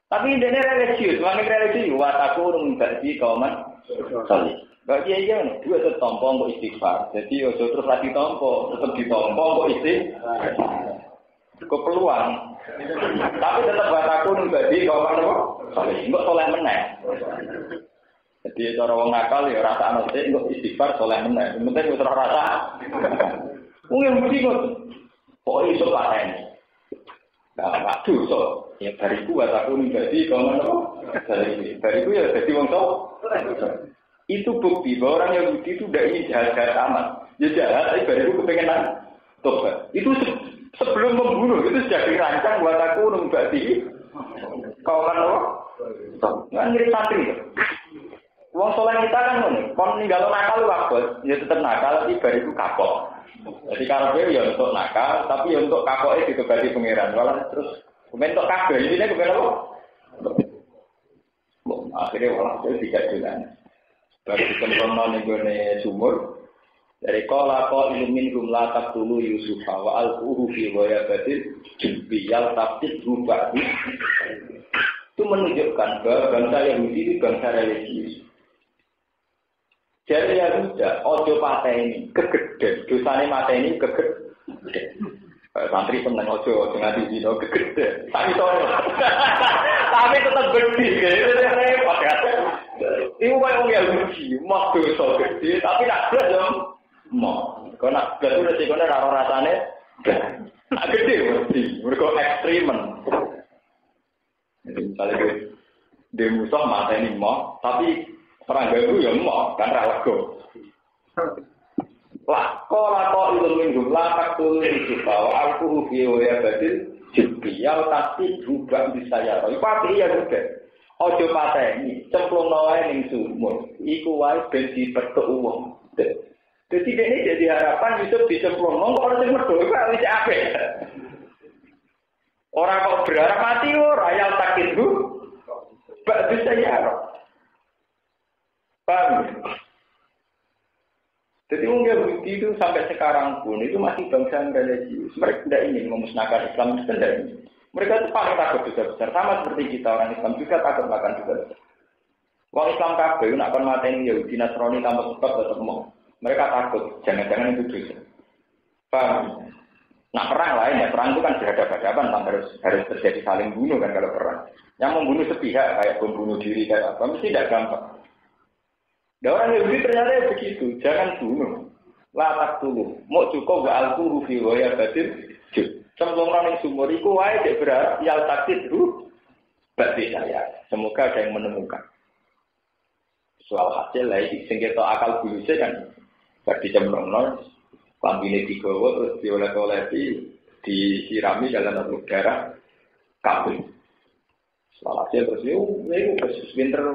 Tapi dene religius, wong religius wa takurung bagi kauman salih. Bagi aja nih, dua tetap tompong kok istighfar. Jadi ojo terus lagi tompong, tetap ditompong kok istighfar. Kok peluang. Tapi tetap bataku nunggu kau mana kok? Enggak soleh meneh. Jadi cara wong nakal ya rasa anute enggak istighfar soleh meneh. Penting wis rasa. Wong yang mesti kok. Kok iso paten. Nah, dosa. Ya bariku bataku nunggu kau mana kok? Bariku ya dadi wong tok. Itu bukti bahwa orang Yahudi itu tidak ingin jahat-jahat amat. Ya jahat, tapi baru kepengenan tobat. Itu sebelum membunuh, itu sudah dirancang buat aku numbati. Kau kan apa? Nggak ngirit santri. Uang soleh kita kan nih, kalau ninggal nakal waktu, ya tetap nakal, tapi baru kapok. Jadi kalau dia ya untuk nakal, tapi ya untuk kapoknya ditobati pengiran. Walau terus, untuk kabel, ini kepengen apa? Akhirnya walau itu tidak jelas. Baru dikembangkan nih sumur dari kola ilumin gumla tak dulu Yusuf wa al-uhu fi wayabatil biyal taktik rubah itu menunjukkan bahwa bangsa Yahudi itu bangsa religius. Jadi Yahuda ojo pateni kegeden dosane mateni kegeden. Santri seneng ojo ngaji dino kegeden. Tapi Tapi tetap gede, repot ya. Iku kaya wong Yahudi, mah dosa gede, tapi nak blas yo mah. Kok nak blas udah sikone karo rasane. Nak gede mesti, mergo ekstremen. Jadi misalnya dia musuh mata ini mah, tapi perang gagu ya mah, kan ralego. Lah, kok itu minggu lapak tulis itu bahwa aku video ya badil jibriyal tapi juga bisa ya. Tapi iya juga. Ojo pateni, cemplung wae ning sumur. Iku wae ben dipethuk wong. Jadi ini jadi harapan Yusuf dicemplung orang sing medho iku wis apik. Ora kok berharap mati ora ayal takidhu. Bak bisa ya. Paham? Jadi orang Yahudi itu sampai sekarang pun itu masih bangsa yang religius. Mereka tidak ingin memusnahkan Islam itu tidak ingin. Mereka itu paling takut besar-besar. Sama seperti kita orang Islam juga takut makan juga. Orang Islam kabeh nak kon mateni Yahudi Nasrani tanpa sebab tetap mau. Mereka takut. Jangan-jangan itu dosa. Paham? Nah perang lain ya perang itu kan berhadapan-hadapan harus terjadi saling bunuh kan kalau perang. Yang membunuh sepihak kayak membunuh diri kayak apa mesti tidak gampang. Dan orang Yahudi ternyata begitu, jangan bunuh, latak dulu, mau cukup gak alku rufi waya batin, cemplung orang sumur itu wae dek berharap yal takdir itu berarti saya. Semoga ada yang menemukan. Soal hasil lagi, sehingga akal bulusnya kan berarti cemplung non, lambine digawa terus dioles-olesi, disirami dalam udara kabel. Walhasil terus itu pinter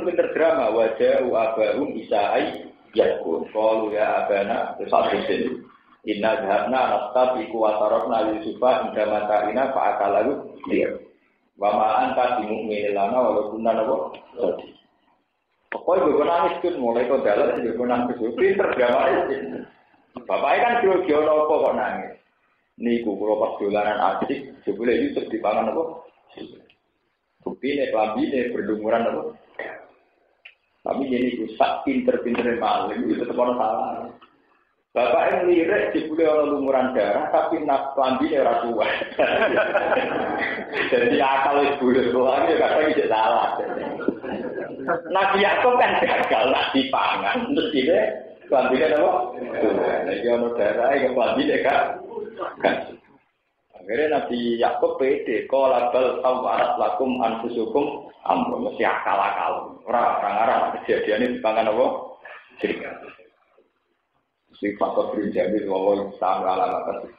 pinter drama wajah abahum isai yakun qalu ya abana terus sini inna dhahabna nastabiqu wa tarakna yusufa inda mata'ina fa akalahu dia wa ma anta bimu'min lana wa kunna nawa jadi pokoknya gue nangis tuh mulai kok dalan gue nangis pinter drama itu bapaknya kan kira-kira apa kok nangis niku kalau pas dolanan asik jebule Yusuf dipangan apa bukti ini, kelambi ini, berdumuran apa? Tapi jadi rusak, pinter-pinter maling, itu tetap orang salah. Bapak yang lirik, dibuli orang lumuran darah, tapi kelambi ini orang tua. Jadi akal itu bulan lagi, kadang bisa salah. Nabi Yakub kan gagal, nabi pangan. Terus ini, kelambi ini apa? Jadi orang darah, kelambi ini kan? Akhirnya Nabi Yakub pede, kalau bal tawarat lakum anfusukum amro mesti akal-akal. Orang-orang kejadian ini dipangan apa? Jika sifat berjamil walau sama alamat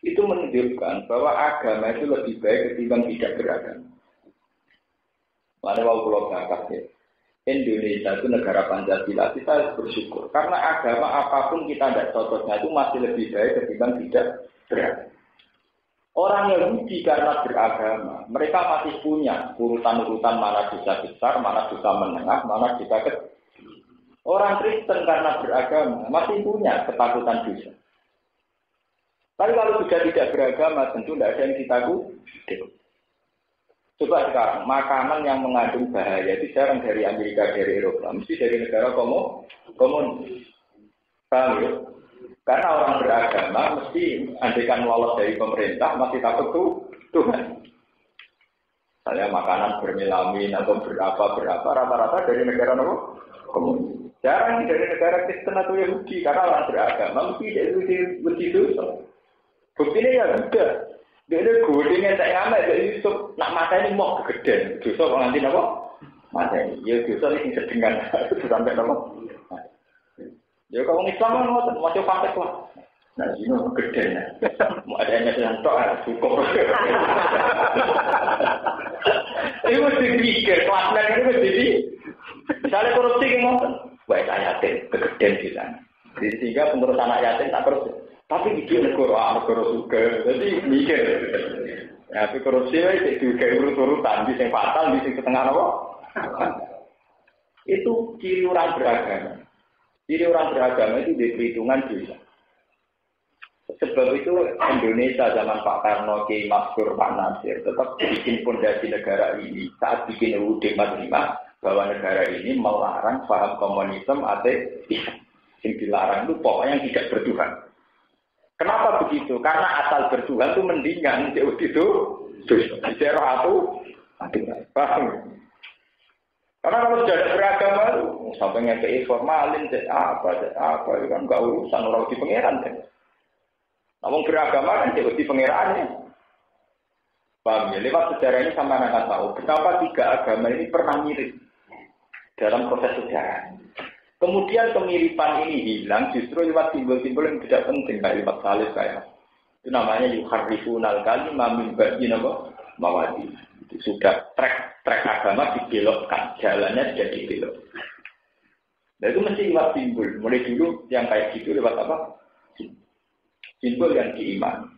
itu menunjukkan bahwa agama itu lebih baik ketimbang tidak beragama. Mana mau pulau ya. Indonesia itu negara Pancasila, kita harus bersyukur karena agama apapun kita tidak cocoknya itu masih lebih baik ketimbang tidak beragama. Orang Yahudi karena beragama, mereka masih punya urutan-urutan mana dosa besar, mana dosa menengah, mana dosa kecil. Orang Kristen karena beragama masih punya ketakutan dosa. Tapi kalau sudah tidak beragama, tentu tidak ada yang ditakutkan. Coba sekarang, makanan yang mengandung bahaya itu jarang dari Amerika, dari Eropa, mesti dari negara komunis. Paham ya? Karena orang beragama mesti andaikan lolos dari pemerintah masih takut Tuhan. Misalnya makanan bermelamin atau berapa rata-rata dari negara komunis. Jarang dari negara Kristen atau Yahudi karena orang beragama mesti dari dosa. Buktinya ya sudah. Dia ada godingnya tak ngamek dari Yusuf nak mata ini mau kegedean. Dosa kok nanti apa? Mata ini. Ya dosa ini sedengan sampai apa? Ya kalau Islam kan ngoten, masih fasik lah. Nah, ini gede ya. Mau ada yang sedang doa, cukup. Ini mesti dipikir, kelasnya ini mesti di. Misalnya korupsi kan ngoten, baik yatim, kegedean di sana. Sehingga pengurus anak yatim tak korupsi. Tapi itu negara juga, jadi mikir. Tapi korupsi itu juga urut-urutan, bisa fatal, bisa ke tengah apa? Itu ciri orang beragama. Jadi orang beragama itu di perhitungan dosa. Sebab itu Indonesia zaman Pak Karno, Kiai Maskur, Pak Nasir tetap bikin fondasi negara ini saat bikin UUD 45 bahwa negara ini melarang paham komunisme ateis. Yang dilarang itu pokoknya yang tidak bertuhan. Kenapa begitu? Karena asal bertuhan itu mendingan itu dosa. Zero atau Paham? Karena kalau sudah ada beragama, sampai ngekei formalin, apa itu kan nggak urusan orang di pangeran. Namun beragama kan jadi di pangerannya. Paham ya? Lewat sejarah ini sama anak tahu betapa tiga agama ini pernah mirip dalam proses sejarah. Kemudian kemiripan ini hilang justru lewat simbol-simbol yang tidak penting kayak lewat salib kayak itu namanya yuharrifunal kalimah min ba'di mawadi. Itu sudah trek agama dibelokkan, jalannya sudah dibelok. Dan itu mesti lewat simbol. Mulai dulu yang kayak gitu lewat apa? Simbol yang diimani.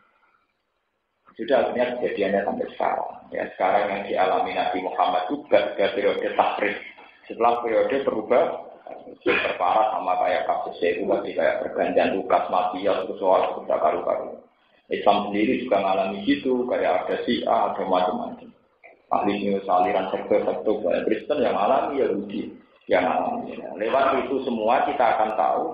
Sudah akhirnya kejadiannya sampai sekarang. Ya sekarang yang dialami Nabi Muhammad itu gak periode takrif. Setelah periode berubah. Terparah sama kayak kasus itu tadi kayak pergantian tugas mafia terus soal sudah karu-karu. Islam sendiri juga mengalami gitu kayak ada Syiah ada macam-macam. Ahli aliran sektor-sektor kayak Kristen yang alami Yahudi yang alami. Lewat itu semua kita akan tahu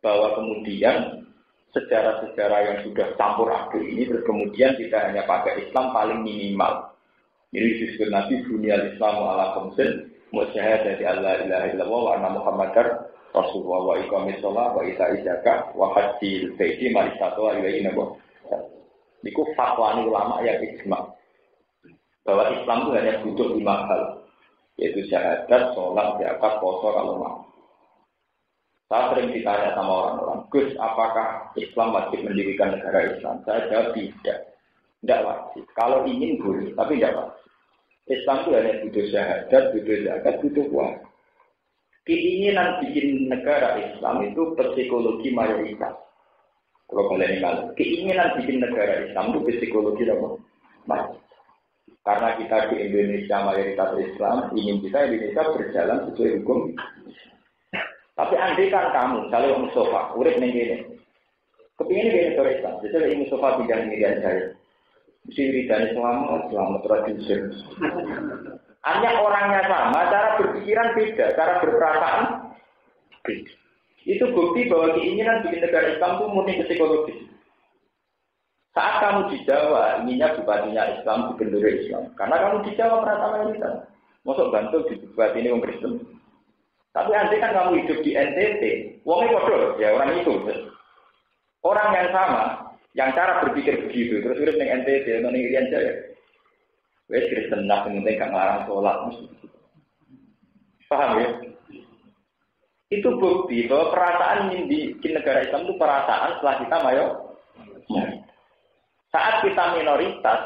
bahwa kemudian sejarah-sejarah yang sudah campur aduk ini terus kemudian tidak hanya pakai Islam paling minimal. Ini disebut Nabi dunia Islam ala khamsin. Musyahadati alla ilaha illallah wa anna muhammadar rasulullah wa iqamis shalah wa ita'iz zakah wa hajjil baiti man istata'a ilaihi sabila. Niku fatwa ulama yang ijma bahwa Islam itu hanya butuh 5 hal, yaitu syahadat, sholat, zakat, puasa kalau mau. Saya sering ditanya sama orang-orang, Gus, apakah Islam wajib mendirikan negara Islam? Saya jawab tidak wajib. Kalau ingin boleh, tapi tidak wajib. Islam itu hanya butuh syahadat, butuh zakat, butuh puasa. Keinginan bikin negara Islam itu psikologi mayoritas. Kalau kalian ingat, keinginan bikin negara Islam itu psikologi apa? Mayoritas. Karena kita di Indonesia mayoritas Islam, ingin kita Indonesia berjalan sesuai hukum. Tapi andai kan kamu, misalnya Mustafa, urip ning kene. Kepingin dia negara Islam, jadi Mustafa pindah Irian Jaya. Mesti wiridane selamat tradisi. Hanya orangnya sama, cara berpikiran beda, cara berperasaan beda. Itu bukti bahwa keinginan bikin negara Islam itu murni psikologis. Saat kamu di Jawa, inginnya bupatinya Islam, gubernur Islam. Karena kamu di Jawa perasaan Islam. Masuk Bantul di bupati ini orang Kristen. Tapi andai kan kamu hidup di NTT, wongnya bodoh, ya orang itu. Orang yang sama, yang cara berpikir begitu, terus urip ning NTT atau ning Irian Jaya. Wes Kristen nak penting gak ngarang sholat. Paham ya? Itu bukti bahwa perasaan di negara Islam itu perasaan setelah kita saat kita minoritas,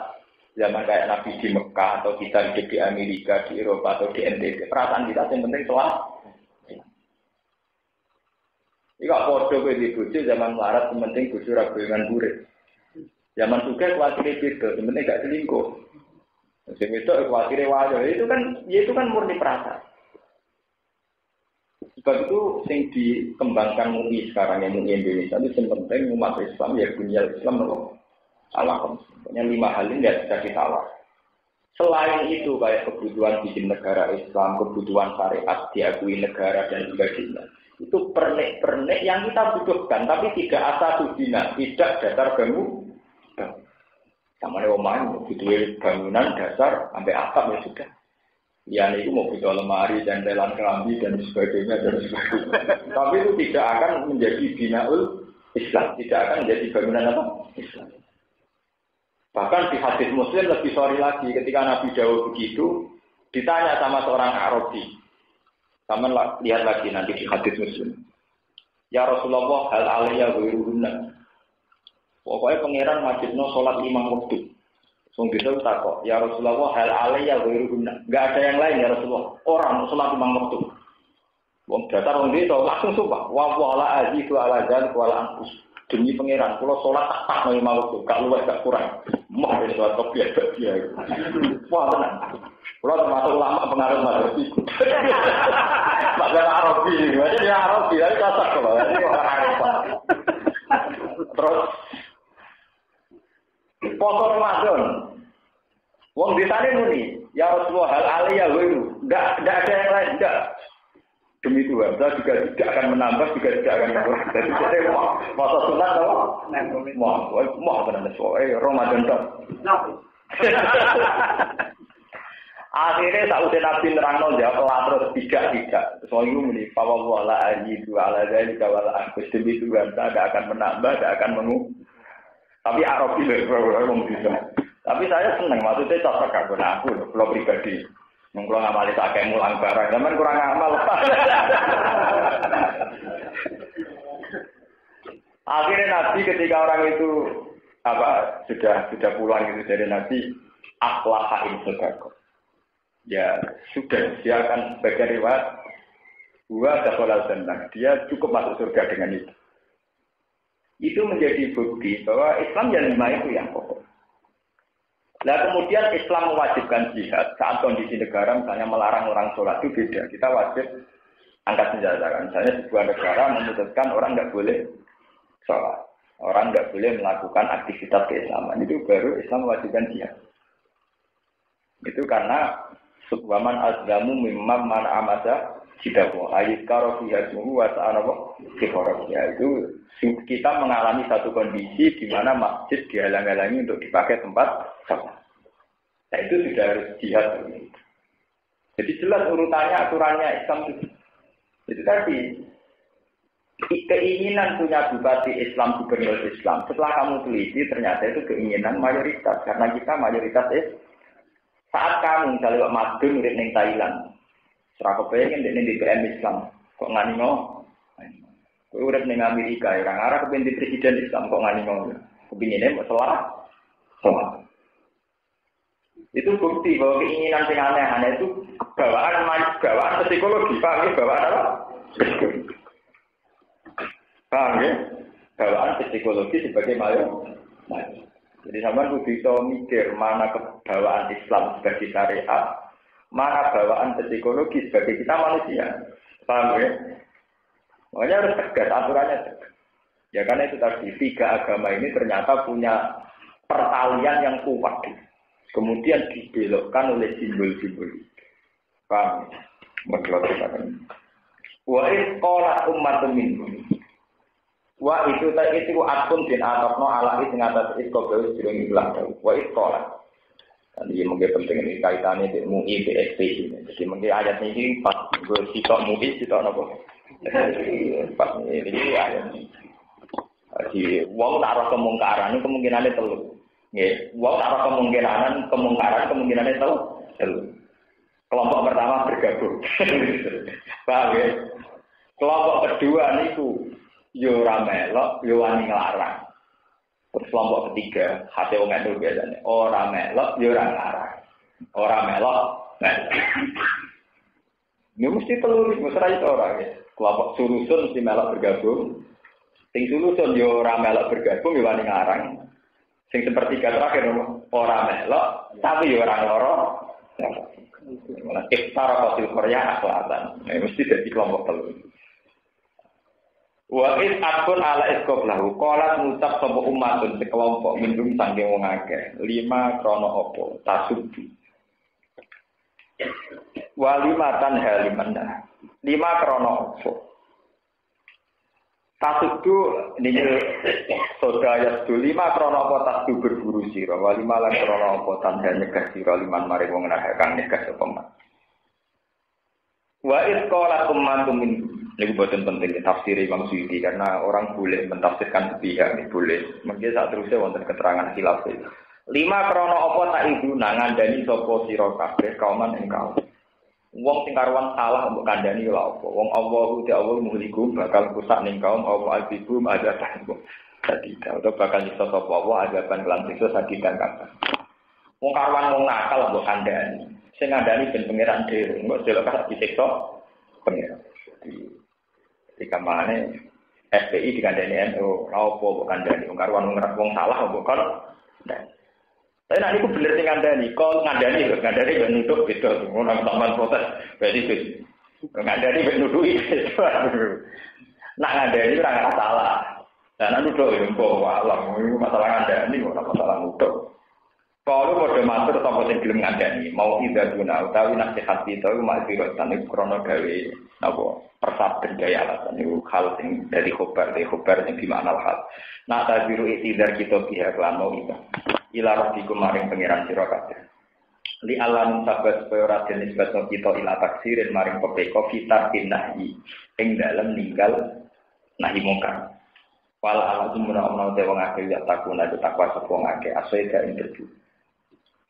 zaman kayak Nabi di Mekah atau kita hidup di Amerika, di Eropa atau di NTT, perasaan kita yang penting selamat. Ini gak bodoh di bojo zaman melarat, yang penting bojo ragu dengan burik. Zaman juga khawatirnya beda, yang penting gak selingkuh. Yang itu khawatirnya wajah, itu kan murni perasaan. Sebab itu yang dikembangkan MUI sekarang yang MUI Indonesia itu yang penting umat Islam ya dunia Islam Allah. Yang 5 hal ini tidak bisa ditawar. Selain itu kayak kebutuhan bikin negara Islam, kebutuhan syariat diakui negara dan sebagainya. Itu pernik-pernik yang kita butuhkan, tapi tidak asatudina, tidak dasar bangun. Sama omongan, butuh bangunan dasar sampai atap ya sudah. Ya itu mau butuh lemari, jandelan kelambi dan sebagainya. Tapi itu tidak akan menjadi binaul Islam, tidak akan menjadi bangunan apa? Islam. Bahkan di hadis Muslim lebih sorry lagi, ketika Nabi Dawud begitu, ditanya sama seorang Arabi. Sama lihat lagi nanti di hadis Muslim. Ya Rasulullah, hal alaiya ghairuhunna. Pokoknya pangeran wajibno sholat 5 waktu. Sung bisa takok, ya Rasulullah, hal alaiya ghairuhunna. Enggak ada yang lain ya Rasulullah. Orang sholat 5 waktu. Wong datar wong itu langsung sumpah, wa wala azizu ala dzalik wala anqus. Demi pangeran, kula sholat tak 5 waktu, gak luwih gak kurang. Mah wis sholat biasa. Wah tenang. Kula termasuk ulama pengaruh mazhab itu. Mazhab Arabi, jadi Arabi dari kasak kok. Jadi orang Arab. Terus poso Ramadan. Wong ditane muni, ya Rasulullah hal aliyah itu. Enggak ada yang lain, enggak. Demi Tuhan, saya juga tidak akan menambah, juga tidak akan mengurangi. Jadi saya masa sunat apa? Mau benar soal Ramadan tak. Akhirnya sausé Nabi nerangno jawab terus tidak. Soalnya muni wala ajidu ala dzalika wala anqus demi Tuhan saya tidak akan menambah, tidak akan mengurangi. Tapi Arabi ngomong bisa. Tapi saya senang maksudnya cocok aku kalau pribadi. Mengko ngamali sakake mulang barang, zaman kurang amal. Akhirnya Nabi ketika orang itu sudah pulang itu dari Nabi aflaha in sedekah. Ya sudah dia akan sebagai riwayat dakhalal jannah. Dia cukup masuk surga dengan itu. Itu menjadi bukti bahwa Islam yang 5 itu yang pokok. Nah kemudian Islam mewajibkan jihad saat kondisi negara misalnya melarang orang sholat itu beda. Kita wajib angkat senjata kan. Misalnya sebuah negara memutuskan orang nggak boleh sholat, orang nggak boleh melakukan aktivitas keislaman. Itu baru Islam mewajibkan jihad. Itu karena subwaman azlamu mimman man amada jidahu ayizkaro fiyasmuhu wa ta'anawa kifarabnya. Itu kita mengalami satu kondisi di mana masjid dihalang-halangi untuk dipakai tempat sholat. Nah itu sudah harus jihad. Jadi jelas urutannya, aturannya Islam itu tadi. Keinginan punya bupati Islam, gubernur Islam. Setelah kamu teliti ternyata itu keinginan mayoritas. Karena kita mayoritas saat kamu misalnya Madun urip ning Thailand, serah kepengen ning DPM Islam, kok ngani ngono? Kowe urip ning Amerika, orang arah kepengen di presiden Islam kok ngani ngono? Kepingine mbok salah. Itu bukti bahwa keinginan sing aneh-aneh itu bawaan psikologi, paham ya? Bawaan apa? Paham ya? Bawaan psikologi sebagai mayor. Jadi sampean kudu bisa mikir mana kebawaan Islam sebagai syariat, mana bawaan psikologi sebagai kita manusia. Paham ya? Makanya harus tegas, aturannya tegas. Ya karena itu tadi, 3 agama ini ternyata punya pertalian yang kuat. Kemudian dibelokkan oleh simbol-simbol. Paham? Mengelotkan. Wa in qala ummatun minhum. Wa itu atun bin atokno ala sing atas iskobe jroning ilang. Wa in qala. Jadi mungkin penting ini kaitannya dengan MUI BSP ini. Jadi mungkin ayat ini pas gue sitok MUI sitok nopo. Pas ini ayat ini. Jadi wong tak arah kemungkaran ini kemungkinannya telu. Nggih, wong tak arah kemungkaran telu. Kelompok pertama bergabung. Paham ya? Kelompok kedua niku yo ora melok, yo wani nglarang. Terus kelompok ketiga, hati wong itu biasanya ora melok, yo ora nglarang. Ora melok, nah. Ini mesti telu mesra itu ora ya. Kelompok sulusun mesti melok bergabung. Sing sulusun yo ora melok bergabung yo wani nglarang. Sing sepertiga terakhir ora melok, tapi yo ora loro. Malah iftara qatil Korea Selatan. Nah, mesti jadi kelompok telu. Wa is akun ala iskoblahu qala ngucap sapa umatun sekelompok minum saking wong akeh 5 krana apa tasubbi wa 5 tan halimana 5 krana apa tasubbu niki sodaya 5 krana apa tasubbu berburu sira wa 5 lan krana apa tan nyegah sira 5 mari wong nahakang nyegah sapa man wa is qala ummatun minhum. Ini buatan penting tafsir Imam Suyuti karena orang boleh mentafsirkan sepihak ini boleh. Mungkin saat terusnya wonten keterangan khilaf. 5 krana apa tak ibu nangandani sapa sira kabeh kauman ing kaum. Wong sing karuan salah mbok kandhani lha apa? Wong Allahu ta'ala muhlikum bakal rusak ning kaum apa albibum ada tahbu. Dadi kalau bakal nyiksa sapa apa azaban lan siksa sadidan kabeh. Wong karuan wong nakal mbok kandhani. Sing ngandani ben pangeran dhewe, mbok delok disiksa pangeran. Ketika mana FPI digandani NU, apa bukan dari karuan wong salah bukan. Tapi nanti aku bener sing ngandani, kok ngandani ben nuduh beda tuh orang sampean protes. Berarti wis ngandani ben nuduhi. Nak ngandani ora ngerasa salah. Dan nuduh yo mbok walah, masalah ngandani ora masalah nuduh. Kalau mau matur sapa sing gelem ngandani, mau ida guna utawi nasihat itu mak sira tane krana gawe napa persabden gaya alasan itu hal sing dari khobar sing dimakna hal. Nah tabiru itidar kita pihak lan mau ida. Ila rabbikum maring pangeran sira kabeh. Li alam sabat supaya ora den nisbatno kita ila taksirin maring pepeko fitar nahi ing dalem ninggal nahi mungkar. Wal alatum menawa te wong akeh ya takuna takwa sapa wong akeh aseda ing terbu.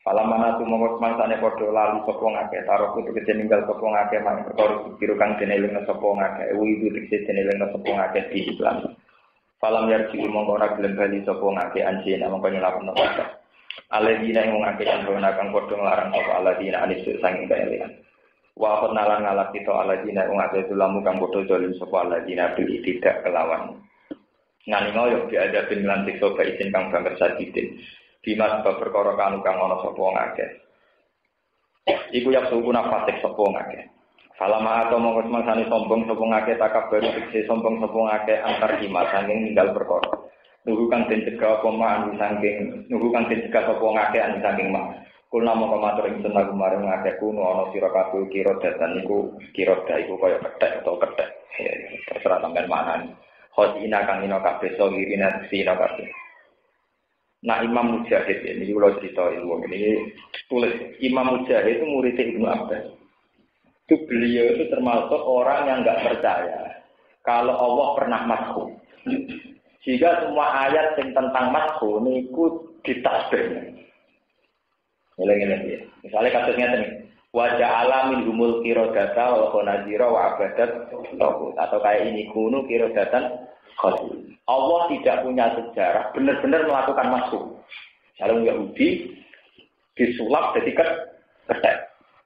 Fala mana tu mongko mangsane padha lali sapa wong akeh taruh kudu kece ninggal sapa wong akeh maring perkara biru kang dene eling sapa wong akeh widu kece dene eling sapa wong akeh di Islam. Falam yarji mongko ora gelem bali sapa wong akeh anjene mongko nyelapno apa. Aladina yang mengakui anjona kang padha nglarang sapa aladina anisu sanging kaelian. Wa penalan ngalap kita aladina yang mengakui dulamu kang padha zalim sapa aladina bil tidak kelawan. Ngani ngoyo diada bin lan siksa izin kang bangker sadidin. Dimas perkara kang ana sapa wong akeh. Iku yak suku nafasik sapa wong akeh. Falama atau mongko semangsane sombong sapa ngakeh takabur iki sombong sapa ngakeh antar hima sanging ninggal perkara. Nuhu kang den cegah apa anu saking nuhu kang den cegah apa ngake anu saking mak kula mongko matur ing seneng marang ngake kuno ana sira kabeh kira datan niku kira iku kaya kethek utawa kethek terserah sampean maknane khosina kang ina kabeh so irina sira kabeh. Nah Imam Mujahid ini kula cerita ilmu ini tulis Imam Mujahid itu murid Ibnu Abbas. Itu beliau itu termasuk orang yang enggak percaya kalau Allah pernah masku. Jika semua ayat yang tentang masku niku ditasbih. Ngene-ngene. Misalnya kasusnya tadi, wajah alamin humul kirodata wa khonazira wa abadat atau kayak ini kuno kirodatan khol. Allah tidak punya sejarah benar-benar melakukan masku. Kalau Yahudi disulap jadi ketek.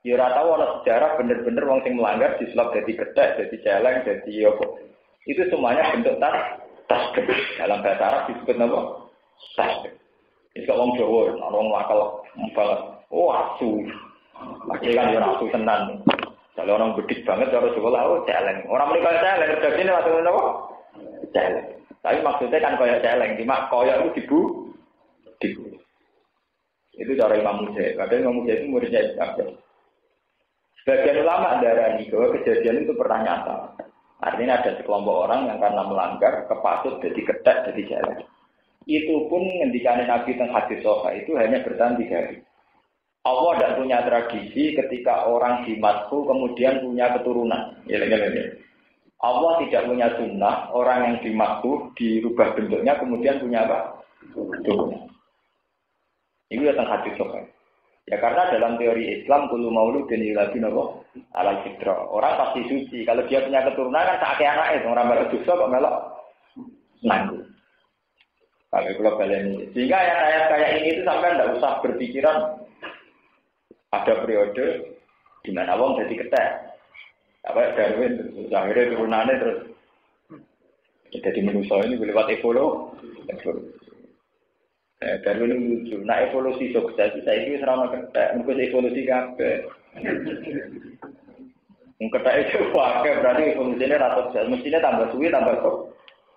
Ya ora tahu ana sejarah benar-benar wong sing melanggar disulap jadi ketek, jadi celeng, jadi apa. Itu semuanya bentuk tasbih. Dalam bahasa Arab disebut apa? Tasbih. Ini kalau orang Jawa, orang makal banget. Oh, asu. Lagi kan orang asu tenan. Kalau orang bedik banget, orang Jawa lah, oh celeng. Orang mereka celeng, terjadi ini maksudnya apa? Celeng. Tapi maksudnya kan kayak celeng. Cuma kayak itu dibu. Itu cara Imam Mujahid. Kadang Imam Mujahid itu muridnya Ibnu. Sebagian ulama darani bahwa kejadian itu pernah nyata. Artinya ada sekelompok orang yang karena melanggar kepasut jadi ketek jadi jalan. Itu pun ngendikane Nabi teng hadis sahih itu hanya bertahan 3 hari. Allah tidak punya tradisi ketika orang dimasku kemudian punya keturunan. Allah tidak punya sunnah orang yang dimasku dirubah bentuknya kemudian punya apa? Keturunan. Ini teng hadis sahih. Ya karena dalam teori Islam kullu mauludin yuladu napa ala fitra. Orang pasti suci. Kalau dia punya keturunan kan sakake anake ora melok dosa kok melok nanggu. Kalau kula balen ini. Sehingga ayat-ayat kayak ini itu sampai enggak usah berpikiran ada periode di mana wong jadi ketek. Apa Darwin terus akhirnya turunannya terus jadi manusia ini lewat evolusi. Darwin lucu. Nah evolusi sukses saya itu serama ketek. Mungkin evolusi kabeh. Ketek itu pakai berarti evolusinya rata sukses. Mestinya tambah suwi tambah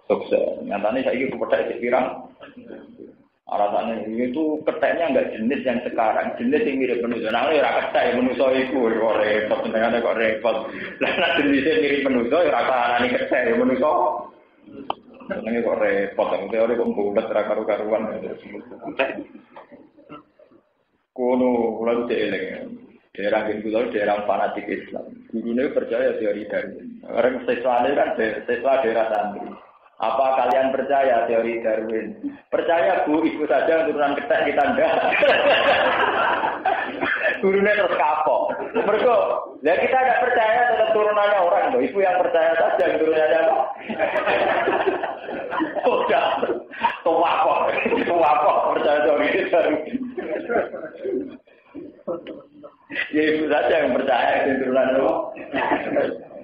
sukses. Nyatanya saya itu ketek pirang. Alasannya itu keteknya enggak jenis yang sekarang. Jenis yang mirip manusia. Nah ya ketek manusia itu kok repot. Sebenarnya kok repot. Nah jenisnya mirip manusia ya rasanya ketek manusia. Ini kok repot, teori kok bulat karu-karuan. Kuno, kulo eling. Daerah Gintul daerah fanatik Islam. Ini percaya teori Darwin. Orang siswa ini kan siswa daerah santri. Apa kalian percaya teori Darwin? Percaya Bu, ikut saja turunan ketek kita enggak. Gurunya terus kapok. Mergo, ya kita enggak percaya tetap turunannya orang loh. Ibu yang percaya saja turunannya apa? Udah. Tua kok percaya teori Darwin. Ya ibu saja yang percaya itu turunannya apa?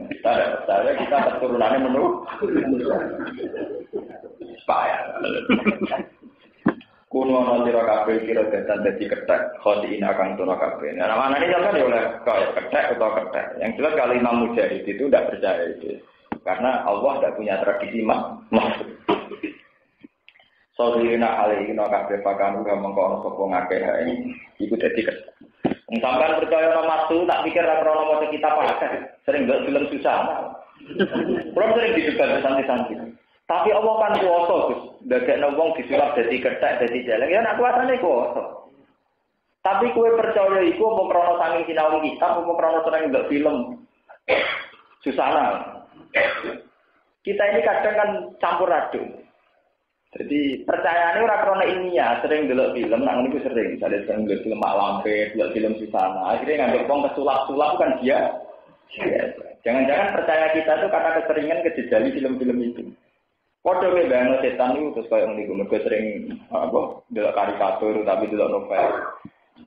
Kita tidak percaya, kita keturunannya menurut payah. Kuno nanti kabeh kira datan dadi ketek, khodiin akan tuna kabeh. Nah, mana ini kan ya oleh kayak ketek atau ketek. Yang jelas kalau Imam Mujahid itu tidak percaya itu, karena Allah tidak punya tradisi maksud. Sohirina alihina kabeh pakanu mengkono sapa ngakeh ini, iku dadi ketek. Sampai percaya nama maksud, tak pikir ra-ra mau kita pakai. Sering enggak film susah. Belum sering didebat santai-santai. Tapi Allah kan kuasa, Gus. Ndadekno wong disulap dadi kethek, dadi jeleng. Ya nek kuasane kuasa. Tapi kue percaya iku apa krana saking sinau kitab apa krana seneng ndelok film. Susana. Kita ini kadang kan campur aduk. Jadi percayaannya ora krana ilmiah, sering ndelok film, nang niku sering, misalnya sering ndelok film Mak Lampir, ndelok film Susana. Akhirnya nganggep wong kesulap-sulap kan dia. Jangan-jangan percaya kita itu karena keseringan kejejali film-film itu. Padha wae bayangno setan itu terus koyo niku mergo sering apa delok karikatur tapi delok novel.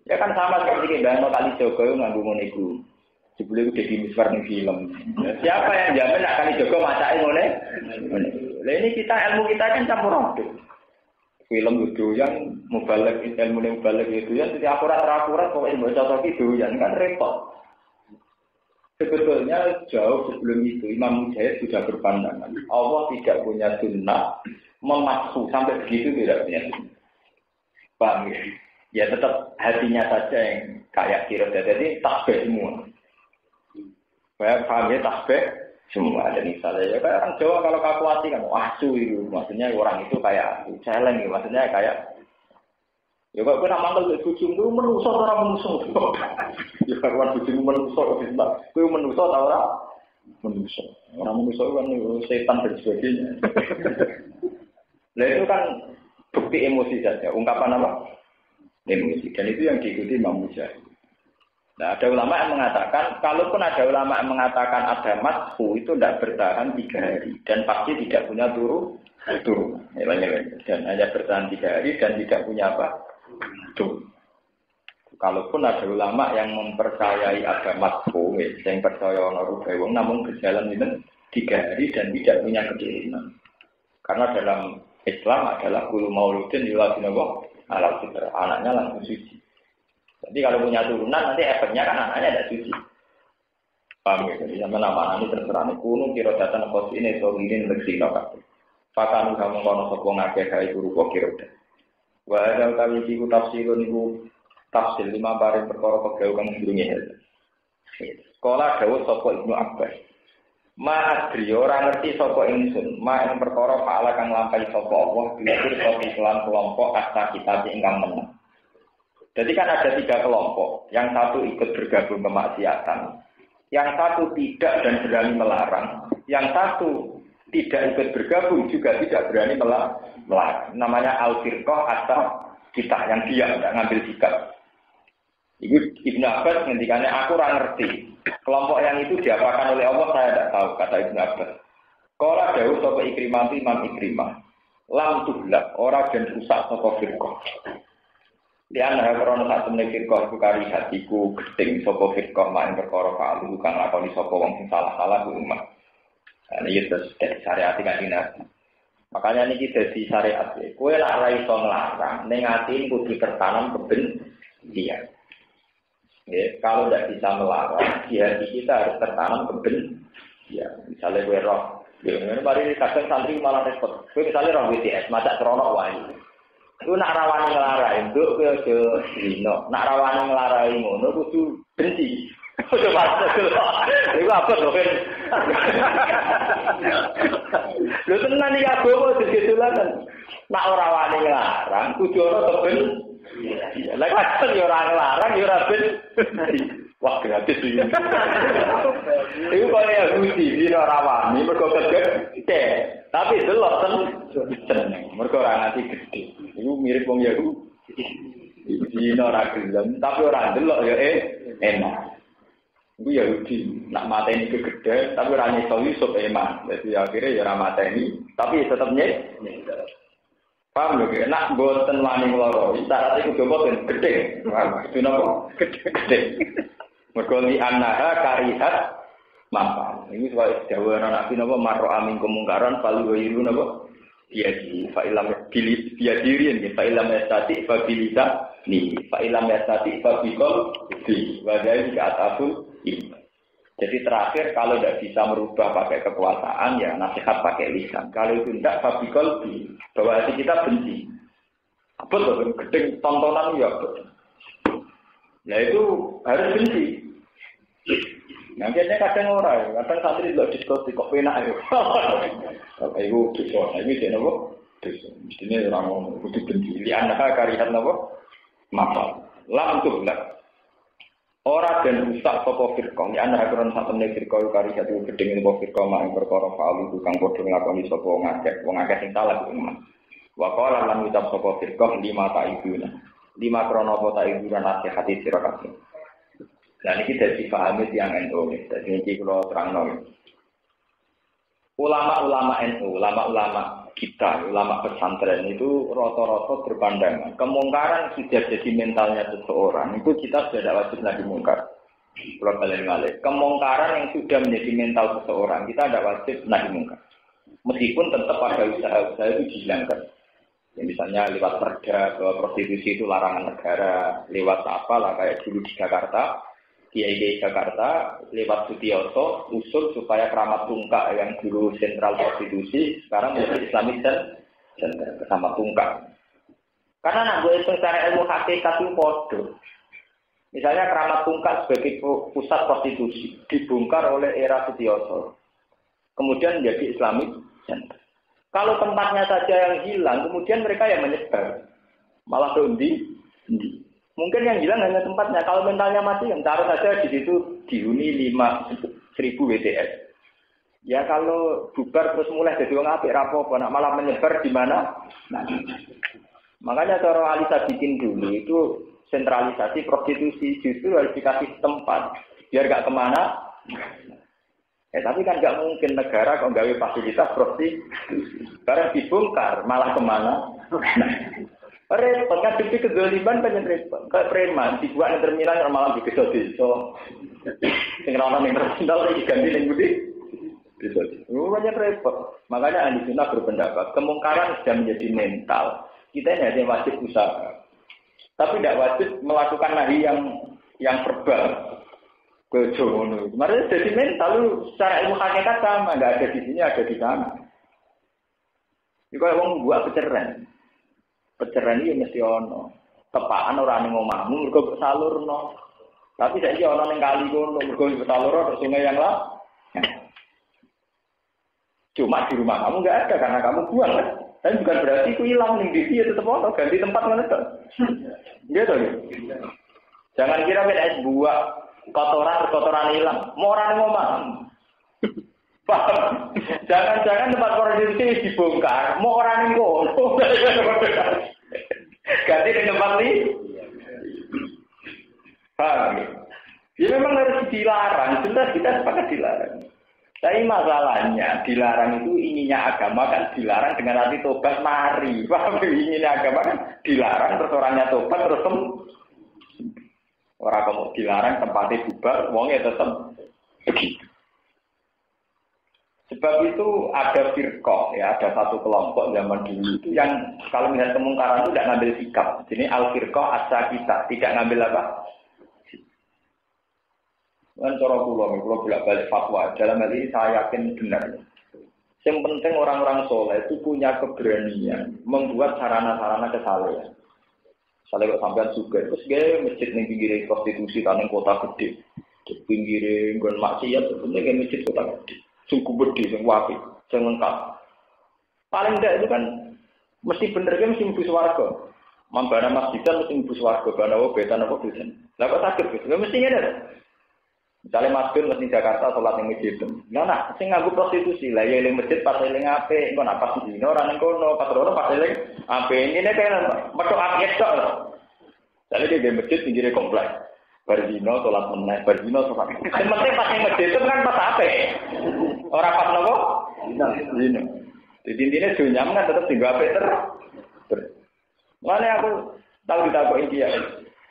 Ya kan sama seperti bayangno Kali Jogo nganggo ngono iku. Jebule ku dadi misbar ning film. Siapa yang jamin nak Kali Jogo macake ngene? Lah ini kita ilmu kita kan campur aduk. Film itu yang mubalek ilmu mubalek itu yang tidak akurat kok ilmu cocok itu yang kan repot. Sebetulnya jauh sebelum itu Imam Mujahid sudah berpandangan Allah tidak punya sunnah memaksa sampai begitu tidak punya sunnah. Paham ya? Ya tetap hatinya saja yang kayak kira jadi tasbih semua. Paham ya tasbih semua. Dan misalnya ya kayak orang Jawa kalau kalkulasi kan wahsu itu maksudnya orang itu kayak celeng gitu. Maksudnya kayak ya kok kena mantel ke bujung itu menusuk orang menusuk. Ya kawan bujung menusuk kita. Kau menusuk atau orang menusuk. Orang menusuk kan setan dan sebagainya. Nah itu kan bukti emosi saja. Ungkapan apa? Emosi. Dan itu yang diikuti Imam Mujahid. Nah ada ulama yang mengatakan, kalaupun ada ulama yang mengatakan ada madhu itu tidak bertahan 3 hari dan pasti tidak punya turun. Dan hanya bertahan 3 hari dan tidak punya apa? Tuh. Kalaupun ada ulama yang mempercayai ada madhu, yang percaya ana rubahe wong namun berjalan itu 3 hari dan tidak punya keturunan. Karena dalam Islam adalah kulu mauludin yuladina wa ala fitra, anaknya langsung suci. Jadi kalau punya turunan nanti efeknya kan anaknya ada suci. Paham ya? Jadi sama nama ini terserah nih kuno kira datang kos ini so ini lebih lokal. Pakanu kamu kono sopong ngake kai guru kok kira deh. Wah ada kali siku tafsirun ibu tafsir 5 bareng perkara pegawai kamu hidungnya. Sekolah dawuh sapa Ibnu Abbas. Ma adri ora ngerti sapa ingsun, ma ing perkara paala kang lampahi sapa Allah diukur sapa Islam kelompok asta kita ingkang menang. Jadi kan ada 3 kelompok, yang satu ikut bergabung kemaksiatan, yang satu tidak dan berani melarang, yang satu tidak ikut bergabung juga tidak berani melarang. Namanya al-firqah asal kita yang diam, tidak ngambil sikap. Ibu Ibnu Abbas ngendikannya aku ora ngerti. Kelompok yang itu diapakan oleh Allah saya tidak tahu, kata Ibnu Abbas. Qala dawuh sapa Ikrimah Imam Ikrimah. Lam tuhlak ora den rusak sapa firqah. Lian harana sak temne firqah kari hatiku gedeng sapa firqah main perkara kalu kang lakoni sapa wong sing salah-salah ku umat. Nah iki terus dadi syariat kanjeng Nabi. Makanya niki dadi syariat. Kowe lak ora iso nglarang ning ati kudu tertanam kebencian. Ya, kalau tidak bisa melarang, di hati kita harus tertanam kebencian. Ya, misalnya gue roh, ya, mari kadang santri malah repot. Gue misalnya roh WTS, macak ceronok wae. Itu nak rawani ngelarai, itu gue aja dino. Nak rawani ngelarai ngono, kudu benci. Kudu masuk. Itu apa tuh kan? Lu tenan iki agama digetulaken. Nak ora wani nglarang, kudu ana kebencian. Lah kadang yo ora nglarang yo ora ben. Wah, gratis iki. Iku kok ya Gusti dina ora wani mergo gede. Tapi delok seneng. Mergo ora nganti gede. Iku mirip wong Yahudi. Dina ora gelem, tapi ora delok ya enak. Iku Yahudi nak mateni kegede tapi ora nyeso Yusuf eman. Jadi akhirnya ya ora mateni, tapi tetep nyek. Paham lho, nak boten wani loro, syarat iku boten gedhe. Itu napa? Gedhe. Mergo li annaha karihat mampa. Ini sebab dawuh Nabi napa marra amin kemungkaran fal wayiru napa? Iya, fa ilam bilis biadirin, fa ilam yastati fa bilisa ni, fa ilam yastati fa bikol di. Wadai ka ataful iman. Jadi terakhir kalau tidak bisa merubah pakai kekuasaan ya nasihat pakai lisan. Kalau itu tidak fabikol di bahwa hati kita benci. Apa tuh gedeng tontonan ya betul. Ya itu harus benci. Nantinya kadang orang, kadang santri tidak diskusi kok penak ya. Ibu diskusi ini jenuh. Mestinya orang mau butuh benci. Li anak karihan apa? Mapa. Langsung lah. Ora dan rusak sapa firqah ya ana akron sak temne firqah kari satu gedeng sapa firqah mak perkara fa'alu kang padha nglakoni sapa wong akeh sing salah kuwi iman. Wa qala lan ucap sapa firqah lima ta'ibuna. Lima krana apa ta'iburan nasihati sira kabeh. Dan iki dadi pahami tiyang NU. Dadi iki kula terangno. Ulama-ulama NU, ulama-ulama kita, ulama pesantren itu rata-rata berpandangan kemungkaran sudah jadi mentalnya seseorang itu kita sudah tidak wajib lagi mungkar. Kalau kalian balik, kemungkaran yang sudah menjadi mental seseorang kita tidak wajib lagi mungkar. Meskipun tetap ada usaha-usaha itu dihilangkan. Ya, misalnya lewat perda bahwa prostitusi itu larangan negara, lewat apa lah kayak dulu di Jakarta. Kiai Jakarta lewat Sutioso usul supaya Keramat Tungkak yang dulu sentral prostitusi sekarang menjadi Islamic dan Keramat Tungkak. Karena nak gue secara ilmu hakikat itu bodoh. Misalnya Keramat Tungkak sebagai pusat prostitusi dibongkar oleh era Sutioso, kemudian menjadi Islamic Center. Kalau tempatnya saja yang hilang, kemudian mereka yang menyebar, malah dondi. Mungkin yang hilang hanya tempatnya. Kalau mentalnya mati, yang taruh saja di situ dihuni 5.000 WTS. Ya kalau bubar terus mulai jadi orang apik rapopo, nak malah menyebar di mana? Nah, makanya cara Alisa bikin dulu itu sentralisasi prostitusi justru harus dikasih tempat biar gak kemana. Tapi kan gak mungkin negara kalau gawe fasilitas prostitusi. Karena dibongkar malah kemana? Repot kan di kezaliman banyak repot. Kayak preman dibuat yang terminal malah di desa-desa. Sing ra ono ning terminal iki ganti ning budi. Desa. Banyak repot. Makanya ahli sunnah berpendapat kemungkaran sudah menjadi mental. Kita ini hanya wajib usaha. Tapi tidak wajib melakukan nahi yang verbal. Kejono. Makanya jadi mental lu secara ilmu hakikat sama, enggak ada di sini, ada di sana. Iku wong buat peceran. Peceran iki mesti ono. Tepaan ora ning omahmu mergo salurno. Tapi saiki ono ning kali kono mergo salur terus sungai yang lah. Cuma di rumah kamu enggak ada karena kamu buang kan. Dan bukan berarti itu hilang ning di sini tetep ono ganti tempat mana tuh. Gitu ya. Jangan kira beda buah kotoran hilang. Mau ora ning omah. Paham? Jangan-jangan tempat prostitusi dibongkar, mau orang yang kono. Ganti di tempat ini. Paham? Ya memang harus dilarang, jelas kita sepakat dilarang. Tapi masalahnya dilarang itu ininya agama kan dilarang dengan arti tobat mari. Paham? Ininya agama kan dilarang terus orangnya tobat terus orang kamu dilarang tempatnya bubar, wongnya tetap begitu. Sebab itu ada firqah, ya ada satu kelompok zaman dulu itu yang kalau melihat kemungkaran itu tidak ngambil sikap. Jadi al-firqah as-sakita, tidak ngambil apa? Kan cara kula bolak-balik fatwa. Dalam hal ini saya yakin benar. Yang penting orang-orang soleh itu punya keberanian membuat sarana-sarana kesalehan. Misalnya kok sampean juga, terus gaya masjid ning pinggir prostitusi kan kota gede. Di pinggir nggon maksiat, sebenarnya masjid kota gede. Sungguh berdiri, sing wapi, sing lengkap. Paling tidak itu kan mesti bener kan mesti mlebu swarga. Mambana masjidan mesti mlebu swarga, banawa betan apa dosen. Lah kok sakit gitu? Mesti ngene. Misalnya masjid mesti Jakarta salat ning masjid. Nah, sing nganggo prostitusi lah ya ning masjid pas eling apik, engko nak pas dino ora ning kono, pas ora pas eling apik. Ngene kae metu apik tok lho. Jadi di masjid pinggire komplek. Bardino salat meneh, bardino salat. Sing penting pas ning masjid itu kan pas apik. Ora pas nopo? Dino. Jadi intine dunya kan tetep dienggo apik terus. Mane aku tahu ditakoki dia.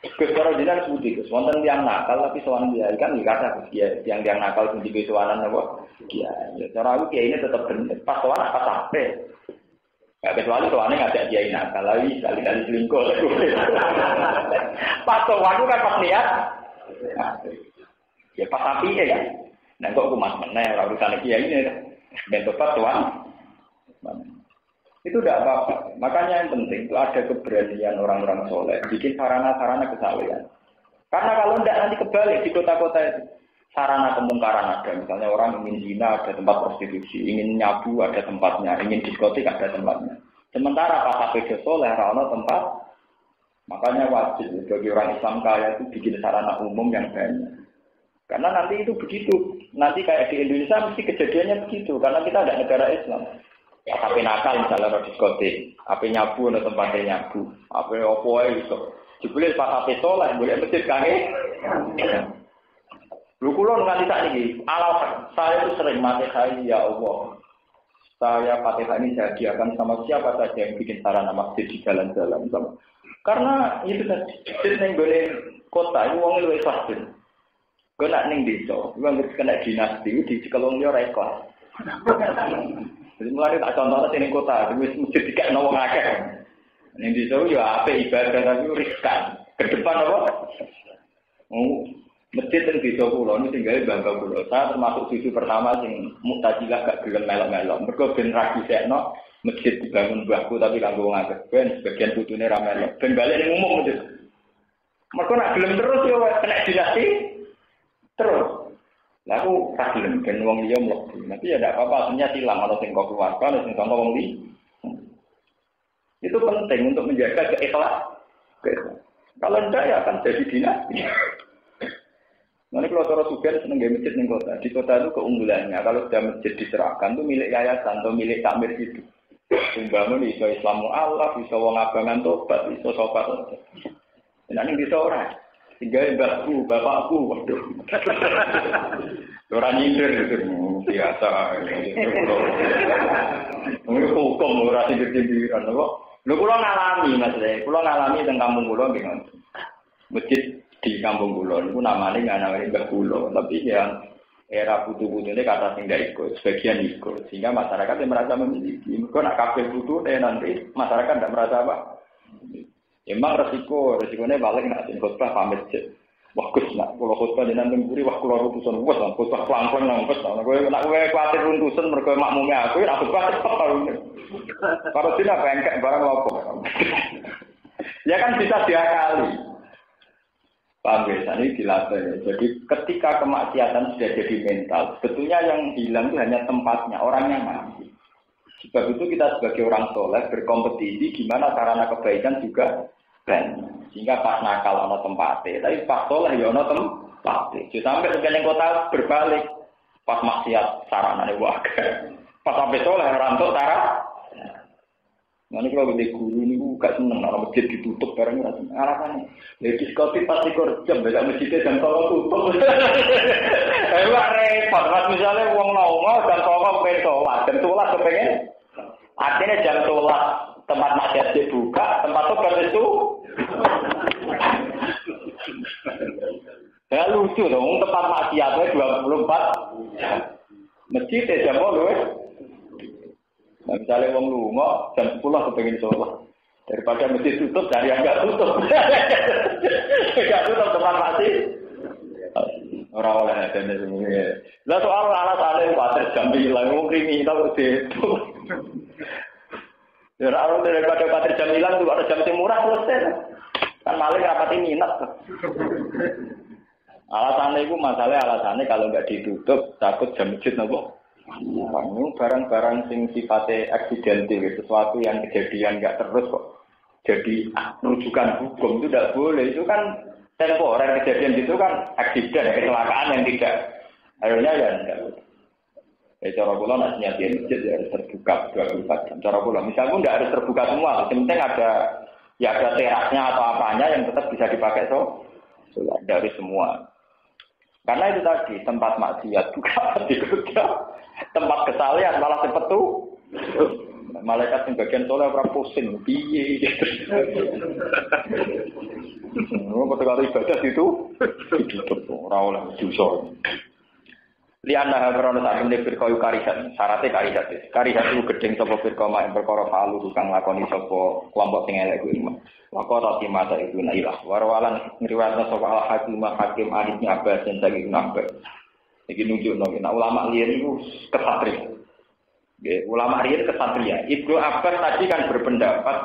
Gus karo jenengan sebuti Gus, wonten tiyang nakal tapi sowan dia kan iki kata dia yang nakal sing dibe sowanan napa? Iya, cara aku kiai ini tetep bener. Pas sowan apa sampe. Ya kecuali sowane ngajak kiai nakal lagi kali-kali selingkuh. Pas sowan kan pas niat. Ya pas api ya. Nah kok kumat meneh ora urusan kiai ini. Ben tepat sowan. Itu tidak apa-apa. Makanya yang penting itu ada keberanian orang-orang soleh, bikin sarana-sarana kesalehan. Karena kalau tidak nanti kebalik di kota-kota itu, sarana kemungkaran ada. Misalnya orang ingin zina ada tempat prostitusi, ingin nyabu ada tempatnya, ingin diskotik ada tempatnya. Sementara pas beda soleh, rano tempat Makanya wajib bagi orang Islam kaya itu bikin sarana umum yang banyak. Karena nanti itu begitu. Nanti kayak di Indonesia mesti kejadiannya begitu. Karena kita ada negara Islam. Ya, HP nakal misalnya di diskotik, HP nyabu atau tempatnya nyabu, HP opo itu. Jebule pas HP soleh, boleh masjid kange. Lu kula nganti sak niki, alasan saya itu sering Fatihah ya Allah. Saya Fatihah ini saya hadiahkan sama siapa saja yang bikin sarana masjid di jalan-jalan sama. Karena itu masjid ning gone kota itu wong luwih fasih. Kok nak ning desa, wong kena dinasti di sekolong yo ora ikhlas. Jadi mulai tak contohnya di kota, di masjid tidak nawang akeh. Yang di sana ya apa ibadah tapi riskan. Ke depan apa? Masjid yang di sana pulau ini tinggal bangga pulau. Saya termasuk cucu pertama yang mutajilah gak gelem melok-melok. Mereka ben ragi sekno masjid dibangun mbahku tapi kanggo wong akeh. Ben sebagian putune ra melok. Ben balik ning umum masjid. Mereka nak gelem terus ya kena dinasti terus. Lalu ragilem ben wong liya mlebu. Nanti ya ndak apa-apa, aslinya silang ana sing kok keluarga, ana sing sama wong liya. Itu penting untuk menjaga keikhlasan. Kalau ndak ya akan jadi dinasti. Nanti kalau cara sugen seneng gawe masjid ning kota. Di kota itu keunggulannya kalau sudah masjid diserahkan itu milik yayasan atau milik takmir itu. Sumbangan iso Islam Allah, iso wong abangan tobat, iso sopat. Nek bisa ora. Tinggal mbakku, bapakku, waduh. Orang nyindir itu biasa. Mungkin hukum orang sindir-sindiran. Lu pulang ngalami mas, pulang ngalami tentang kampung pulau gimana? Masjid di kampung pulau itu namanya nggak namanya Mbak Pulau, tapi yang era butuh-butuhnya kata tinggal ikut, sebagian ikut, sehingga masyarakat yang merasa memiliki. Kalau nak kafe butuh, nanti masyarakat tidak merasa apa. Emang resikonya balik nak sing khotbah pamit cek. Wah Gus nak kalau khotbah di nang mburi wah kula runtusan wes nang khotbah pelan-pelan nang wes nang kowe nak kowe kuwatir runtusan mergo makmume aku nak khotbah cepet karo. Karo dina bengkek barang lopo. Ya kan bisa diakali. Paham ya, ini dilatih. Jadi ketika kemaksiatan sudah jadi mental, sebetulnya yang hilang itu hanya tempatnya, orangnya mati. Sebab itu kita sebagai orang soleh berkompetisi gimana sarana kebaikan juga banyak. Sehingga pas nakal ada tempatnya, tapi pas soleh ya ada tempatnya. Jadi sampai sekian kota berbalik, pas maksiat sarana ini wakai. Pas sampai soleh rantok sarana. Nanti kalau gede guru ini gak seneng, kalau masjid ditutup bareng alasannya. Ya diskotik pasti korjam, beda masjidnya jam tolong tutup. Wah repot, mas misalnya uang nongol jam tolong pengen sholat, jam sholat kepengen. Artinya jam sholat tempat maksiat dibuka, tempat tobat itu. Ya lucu dong, tempat maksiatnya 24. Masjidnya jam berapa? Nah, misalnya wong lunga jam 10 kepengen sholat. Daripada masjid tutup dari yang enggak tutup. Enggak tutup tempat mati. Ora oleh ada semuanya. Lah soal alasan water jam 9 wong kriminal itu. Ya ora daripada water jam 9 itu ada jam sing murah selesai. Kan maling rapati minat. Alasannya itu alasannya kalau enggak ditutup takut jam masjid nopo. Ini barang-barang sing sifatnya aksidental, sesuatu yang kejadian nggak terus kok. Jadi rujukan hukum itu tidak boleh. Itu kan temporer kejadian itu kan aksiden, kecelakaan yang tidak. Akhirnya ya enggak. Cara pula nak nyatiin masjid ya harus terbuka 24 jam. Cara pula misalnya nggak harus terbuka semua. Yang penting ada terasnya atau apanya yang tetap bisa dipakai dari semua. Karena itu tadi tempat maksiat bukan dikerja. Tempat kesalahan malah cepet tuh. Malaikat yang bagian soleh orang pusing. Piye. Ketika ibadah itu orang oleh dosa. Lianna karena saat ini firqayu karihat, syaratnya karihat. Karihat itu gedeng sapa firqa mak perkara falu kang lakoni sapa kelompok sing elek kuwi. Maka rati mata iku nailah. Warwalan ngriwayatna sapa hakim ahli Abbas dan Ibnu Abbas. Iki nunjukno nek ulama liyan iku kesatria. Nggih, ulama liyan kesatria. Ibnu Abbas tadi kan berpendapat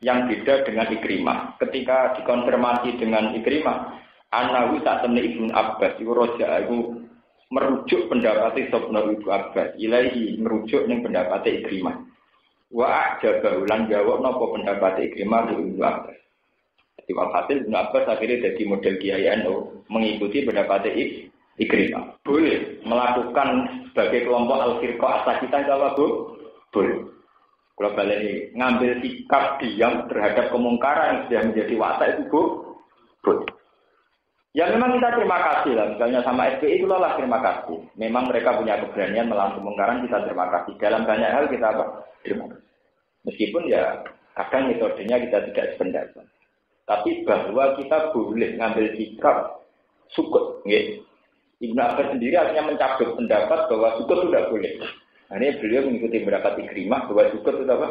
yang beda dengan Ikrimah. Ketika dikonfirmasi dengan Ikrimah, anawi sak temne Ibnu Abbas iku roja iku merujuk pendapat Ibnu Abbas. Ilahi merujuk ning pendapat Ikrimah. Wa ajaba ulan jawab napa pendapat Ikrimah Ibnu Abbas. Jadi walhasil Ibnu Abbas akhirnya jadi model Kiai NU mengikuti pendapat Ikrimah. Boleh melakukan sebagai kelompok al-firqah asakita kalau boleh. Kalau balik ngambil sikap diam terhadap kemungkaran yang sudah menjadi watak itu boleh. Ya memang kita terima kasih lah, misalnya sama SPI itu lah terima kasih. Memang mereka punya keberanian melawan kemungkaran, kita terima kasih. Dalam banyak hal kita terima kasih. Meskipun ya kadang metodenya kita tidak sependapat. Tapi bahwa kita boleh ngambil sikap sukut. Ya. Ibnu Abbas sendiri akhirnya mencabut pendapat bahwa sukut tidak boleh. Nah, ini beliau mengikuti pendapat Ikrimah bahwa sukut itu apa?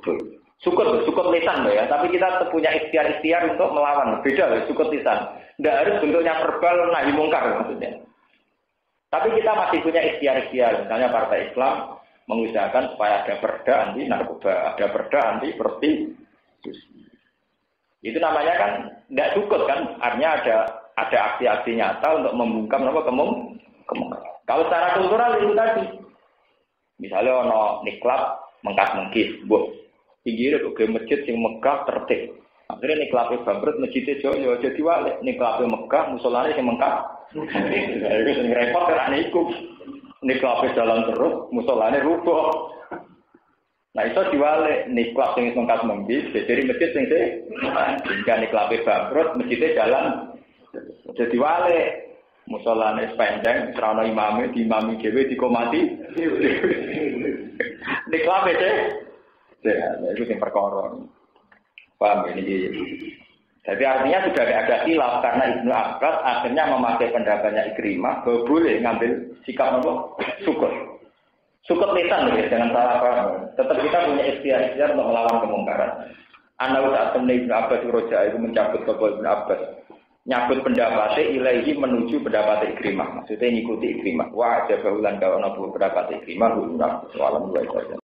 Boleh. Sukut lisan ya, tapi kita punya ikhtiar untuk melawan. Beda loh, sukut lisan. Tidak harus bentuknya verbal nahi mungkar maksudnya. Tapi kita masih punya ikhtiar. Misalnya Partai Islam mengusahakan supaya ada perda anti narkoba, ada perda anti prostitusi. Itu namanya kan tidak sukut kan? Artinya ada aksi-aksi nyata untuk membungkam kemungkaran. Kalau secara kultural itu tadi, misalnya ono niklab mengkas-mengkis, pinggirnya ke masjid yang megah tertib. Akhirnya niklapnya bangkrut, masjidnya jauh jadi walik. Niklapnya megah, musolanya yang mengkah. Itu yang repot karena ikut. Niklapnya jalan terus, musolanya rubuh. Nah itu diwalik. Niklap yang mengkas menggis, jadi masjid yang jika niklapnya bangkrut, masjidnya jalan. Jadi walik. Musolanya pendek, serana imamnya, diimami dewe, dikomati. Niklapnya deh. Ya, itu yang perkara. Paham ini? Jadi artinya sudah ada khilaf karena Ibnu Abbas akhirnya memakai pendapatnya Ikrimah bahwa boleh ngambil sikap sukut. Sukut lisan ya, jangan salah paham. Tetap kita punya ikhtiar untuk melawan kemungkaran. Anak saat temen Ibnu Abbas roja itu mencabut toko Ibnu Abbas. Nyabut pendapatnya ilahi menuju pendapat Ikrimah. Maksudnya ngikuti Ikrimah. Wah, aja bahulan kalau nabu pendapat Ikrimah. Soalan dua itu saja.